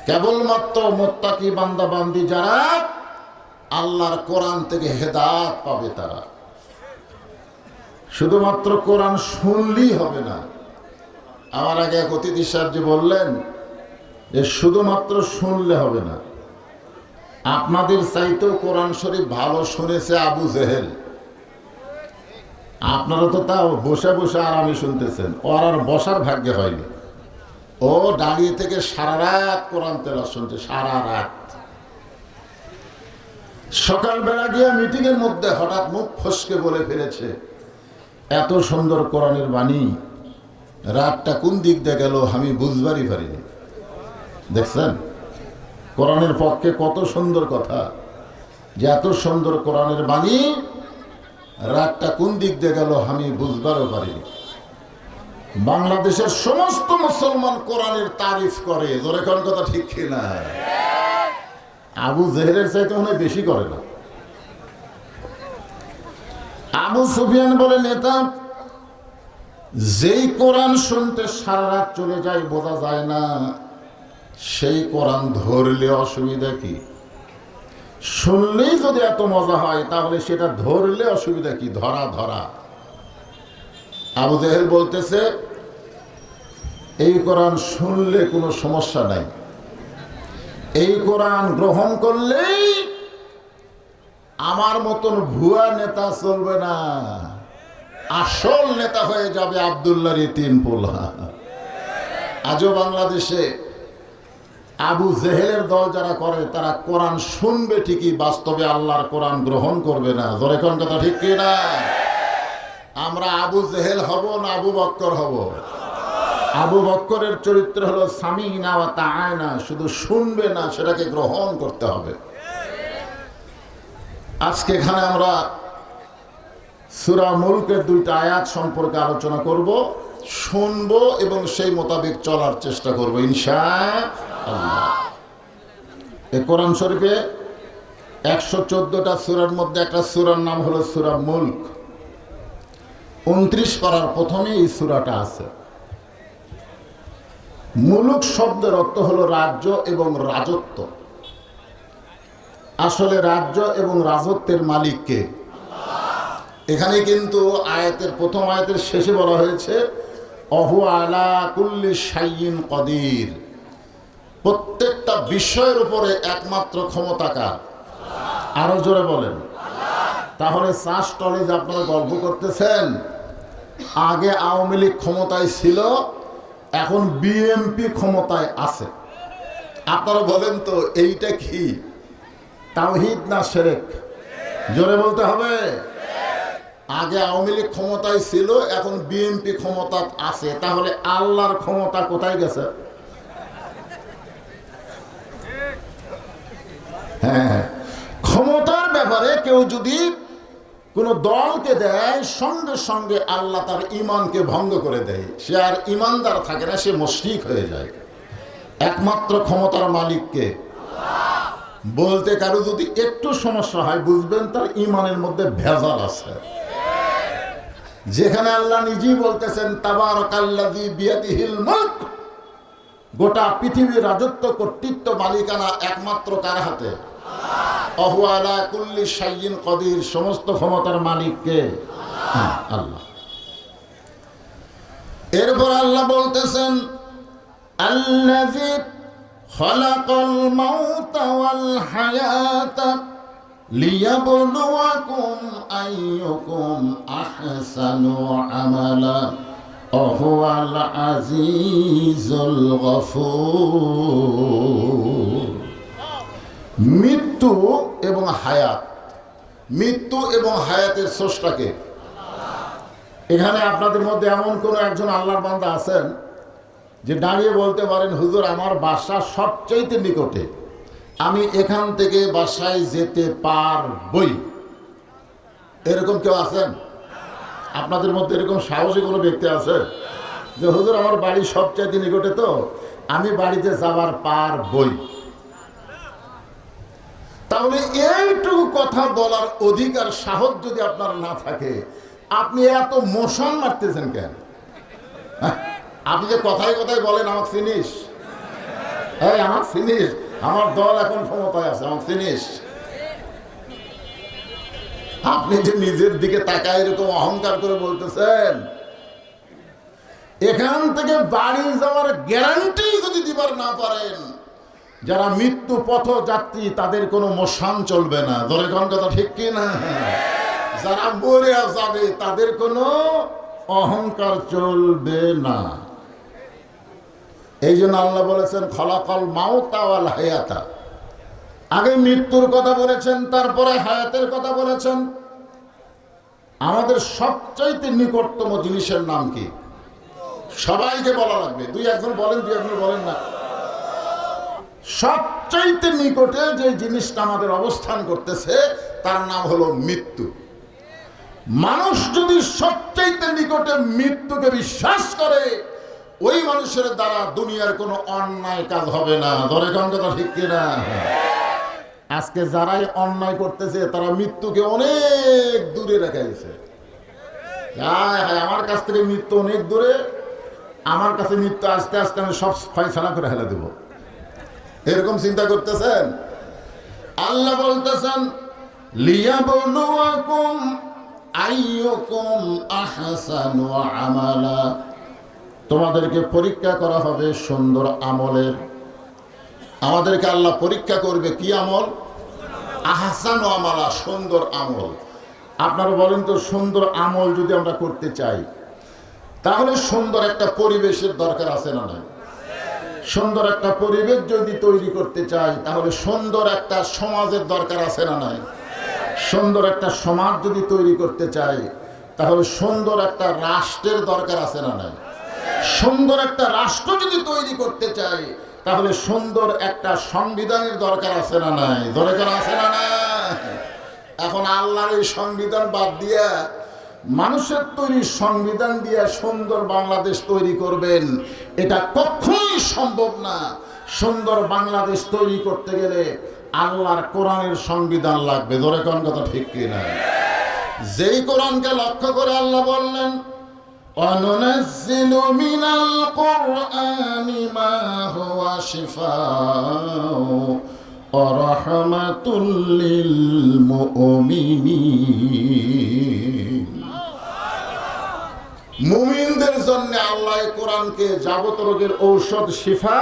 কেবলমাত্র মুত্তাকি বান্দা বান্দি যারা আল্লাহর কোরআন থেকে হেদায়েত পাবে তারা। শুধুমাত্র কোরআন শুনলেই হবে না। আমার আগে এক অতিথি সাহেব যে বললেন যে শুধুমাত্র শুনলে হবে না, আপনাদের চাইতেও কোরআন শরীফ ভালো শুনেছে আবু জেহেল। আপনারা তো তাও বসে বসে আরামে শুনতেছেন, ওর আর বসার ভাগ্যে হয়নি। ও দাঁড়িয়ে থেকে সারা রাত কোরআন তেলাওয়াত শুনছে, সারা রাত। সকালবেলা গিয়ে মিটিং এর মধ্যে হঠাৎ মুখ ফসকে বলে ফেলেছে, এত সুন্দর কোরআনের বাণী, রাতটা কোন দিক দিয়ে গেল আমি বুঝবারই পারিনি। দেখছেন কোরআনের পক্ষে কত সুন্দর কথা, যে এত সুন্দর কোরআনের বাণী, রাতটা কোন দিক দিয়ে গেল আমি বুঝবারও পারিনি। বাংলাদেশের সমস্ত মুসলমান কোরআনের তারিফ করে। জোরে কোন কথা ঠিক কিনা? আবু জেহেলের চাইতে মনে হয় বেশি করে না। আবু সুফিয়ান বলে নেতা, যেই কোরআন শুনতে সারা রাত চলে যায় বোঝা যায় না, সেই কোরআন ধরলে অসুবিধা কি? শুনলেই যদি এত মজা হয় তাহলে সেটা ধরলে অসুবিধা কি? ধরা ধরা। আবু জেহেল বলতেছে এই কোরআন শুনলে কোনো সমস্যা নাই, এই কোরআন গ্রহণ করলেই আমার মতন ভুয়া নেতা চলবে না, আসল নেতা হয়ে যাবে আব্দুল্লাহর তিন পোলা। আজও বাংলাদেশে আবু জেহেলের দল যারা করে তারা কোরআন শুনবে ঠিকই, বাস্তবে আল্লাহর কোরআন গ্রহণ করবে না। জোরে কোন কথা ঠিক কি না? আমরা আবু জেহেল হব না আবু বক্কর হব? আবু বক্করের চরিত্র হলো সামিনা ওয়া তাআনা, শুধু শুনবে না, সেটাকে গ্রহণ করতে হবে। আজকে এখানে আমরা সূরা মুলকের দুইটা আয়াত সম্পর্কে আলোচনা করব, শুনবো এবং সেই মোতাবেক চলার চেষ্টা করব ইনশাআল্লাহ। এই কোরআন শরীফে 114টা সূরার মধ্যে একটা সূরার নাম হলো সূরা মুলক। 29 পারার প্রথমে এই সূরাটা আছে। মুলক শব্দের অর্থ হলো রাজ্য এবং রাজত্ব। আসলে রাজ্য এবং রাজত্বের মালিক কে? এখানে কিন্তু আয়াতের প্রথম আয়াতের শেষে বলা হয়েছে অহু আলা কুল্লি শাইইন কদির। প্রত্যেকটা বিষয়ের উপরে একমাত্র ক্ষমতা কার? আরো জোরে বলেন। তাহলে চাষ টলে যে আপনারা গল্প করতেছেন, আগে আওয়ামী লীগ ক্ষমতায় ছিল, এখন বিএনপি ক্ষমতায় আছে। আপনারা বলেন তো এইটা কি তাওহীদ না শিরক? জোরে বলতে হবে। আগে আওয়ামী লীগ ক্ষমতায় ছিল, এখন বিএনপি ক্ষমতা আছে, তাহলে আল্লাহর ক্ষমতা কোথায় গেছে? হ্যাঁ, ক্ষমতার ব্যাপারে কেউ যদি কোন দলকে দেয়, সঙ্গে সঙ্গে আল্লাহ তার ঈমানকে ভঙ্গ করে দেয়, সে আর ঈমানদার থাকে না, সে মুশরিক হয়ে যায়। একমাত্র ক্ষমতার মালিককে বলতে কারো যদি একটু সমস্যা হয়, বুঝবেন তার ঈমানের মধ্যে ভেজাল আছে। যেখানে আল্লাহ নিজেই বলতেছেন তাবারাকাল্লাযী বিয়াদিহিল মুলক, গোটা পৃথিবীর রাজত্ব কর্তৃত্ব মালিকানা একমাত্র কার হাতে? ওয়া হুয়া আলা কুল্লি শাইইন কদির, সমস্ত ক্ষমতার মালিক কে? আল্লাহ। এরপর আল্লাহ বলতেছেন আল্লাযী খালাকাল মাউতা ওয়াল হায়াতা লিয়াবলুয়াকুম আইয়ুকুম আহসানু আমালা ওয়া হুয়াল আজিজুল গফুর। মৃত্যু এবং হায়াত, মৃত্যু এবং হায়াতের স্রষ্টাকে। এখানে আপনাদের মধ্যে এমন কোন একজন আল্লাহর বান্দা আছেন যে দাঁড়িয়ে বলতে পারেন, হুজুর আমার বাসা সবচাইতে নিকটে, আমি এখান থেকে বাসায় যেতে পারবই? এরকম কেউ আছেন আপনাদের মধ্যে? এরকম সাহসী কোনো ব্যক্তি আছে যে হুজুর আমার বাড়ি সবচাইতে নিকটে, তো আমি বাড়িতে যাবার পারবই? তাহলে এইটুকু কথা বলার অধিকার, সাহস যদি আপনার না থাকে, আপনি এত মোশন মারতেছেন কেন? আপনি যে কথায় কথায় বলেন আমাকে চিনিস, এই আমাকে চিনিস, আমার দল এখন ক্ষমতায় আছে, আমাকে চিনিস। আপনি যে নিজের দিকে তাকায় এরকম অহংকার করে বলতেছেন, এখান থেকে বাড়ি যাওয়ার গ্যারান্টি যদি দিবার না পারেন, যারা মৃত্যু পথ যাত্রী তাদের কোনো মোশান চলবে না। ধরে কোন কথা ঠিক কি না? যারা মরে যাবে তাদের কোনো অহংকার চলবে না। এই জন্য আল্লাহ বলেছেন খালাকাল মাউতা ওয়াল হায়াতা, আগে মৃত্যুর কথা বলেছেন, তারপরে হায়াতের কথা বলেছেন। আমাদের সবচাইতে নিকটতম জিনিসের নাম কি? সবাইকে বলা লাগবে, দুই একজন বলেন, দুই একজন বলেন না। সবচাইতে নিকটে যে জিনিসটা আমাদের অবস্থান করতেছে তার নাম হলো মৃত্যু। মানুষ যদি সবচাইতে নিকটে মৃত্যুকে বিশ্বাস করে, ওই মানুষের দ্বারা দুনিয়ার কোনো অন্যায় কাজ হবে না। ধরে কোন কথা ঠিক কিনা? আজকে যারাই অন্যায় করতেছে তারা মৃত্যুকে অনেক দূরে রেখেছে। আমার কাছ থেকে মৃত্যু অনেক দূরে, আমার কাছে মৃত্যু আস্তে আস্তে আমি সব ফয়সালা করে ফেলে দেব, এরকম চিন্তা করতেছেন। আল্লাহ বলতেছেন লিয়াবলুয়াকুম আইয়ুকুম আহসানু আমালা, তোমাদেরকে পরীক্ষা করা হবে সুন্দর আমলের। আমাদেরকে আল্লাহ পরীক্ষা করবে কি আমল? আহসানু আমালা, সুন্দর আমল। আপনারা বলেন তো, সুন্দর আমল যদি আমরা করতে চাই তাহলে সুন্দর একটা পরিবেশের দরকার আছে না নাই? সুন্দর একটা পরিবেশ যদি তৈরি করতে চাই তাহলে সুন্দর একটা সমাজের দরকার আছে না নাই? সুন্দর একটা সমাজ যদি তৈরি করতে চাই তাহলে সুন্দর একটা রাষ্ট্রের দরকার আছে না নাই? সুন্দর একটা রাষ্ট্র যদি তৈরি করতে চাই তাহলে সুন্দর একটা সংবিধানের দরকার আছে না নাই? দরকার আছে না নাই? এখন আল্লাহর এই সংবিধান বাদ দিয়া মানুষের তৈরি সংবিধান দিয়ে সুন্দর বাংলাদেশ তৈরি করবেন, এটা কখনোই সম্ভব না। সুন্দর বাংলাদেশ তৈরি করতে গেলে আল্লাহর কোরআনের সংবিধান লাগবে। ধরে কোন কথা ঠিক কিনা? যেই কোরআনকে লক্ষ্য করে আল্লাহ বললেন অনুনাজ্জিলু মিনাল কুরআনি মা হুয়া শিফাউ ওয়া রাহমাতুল লিল মুমিনিন। মুমিনদের জন্য আল্লাহ কোরআনকে যাবত রোগের ঔষধ, শিফা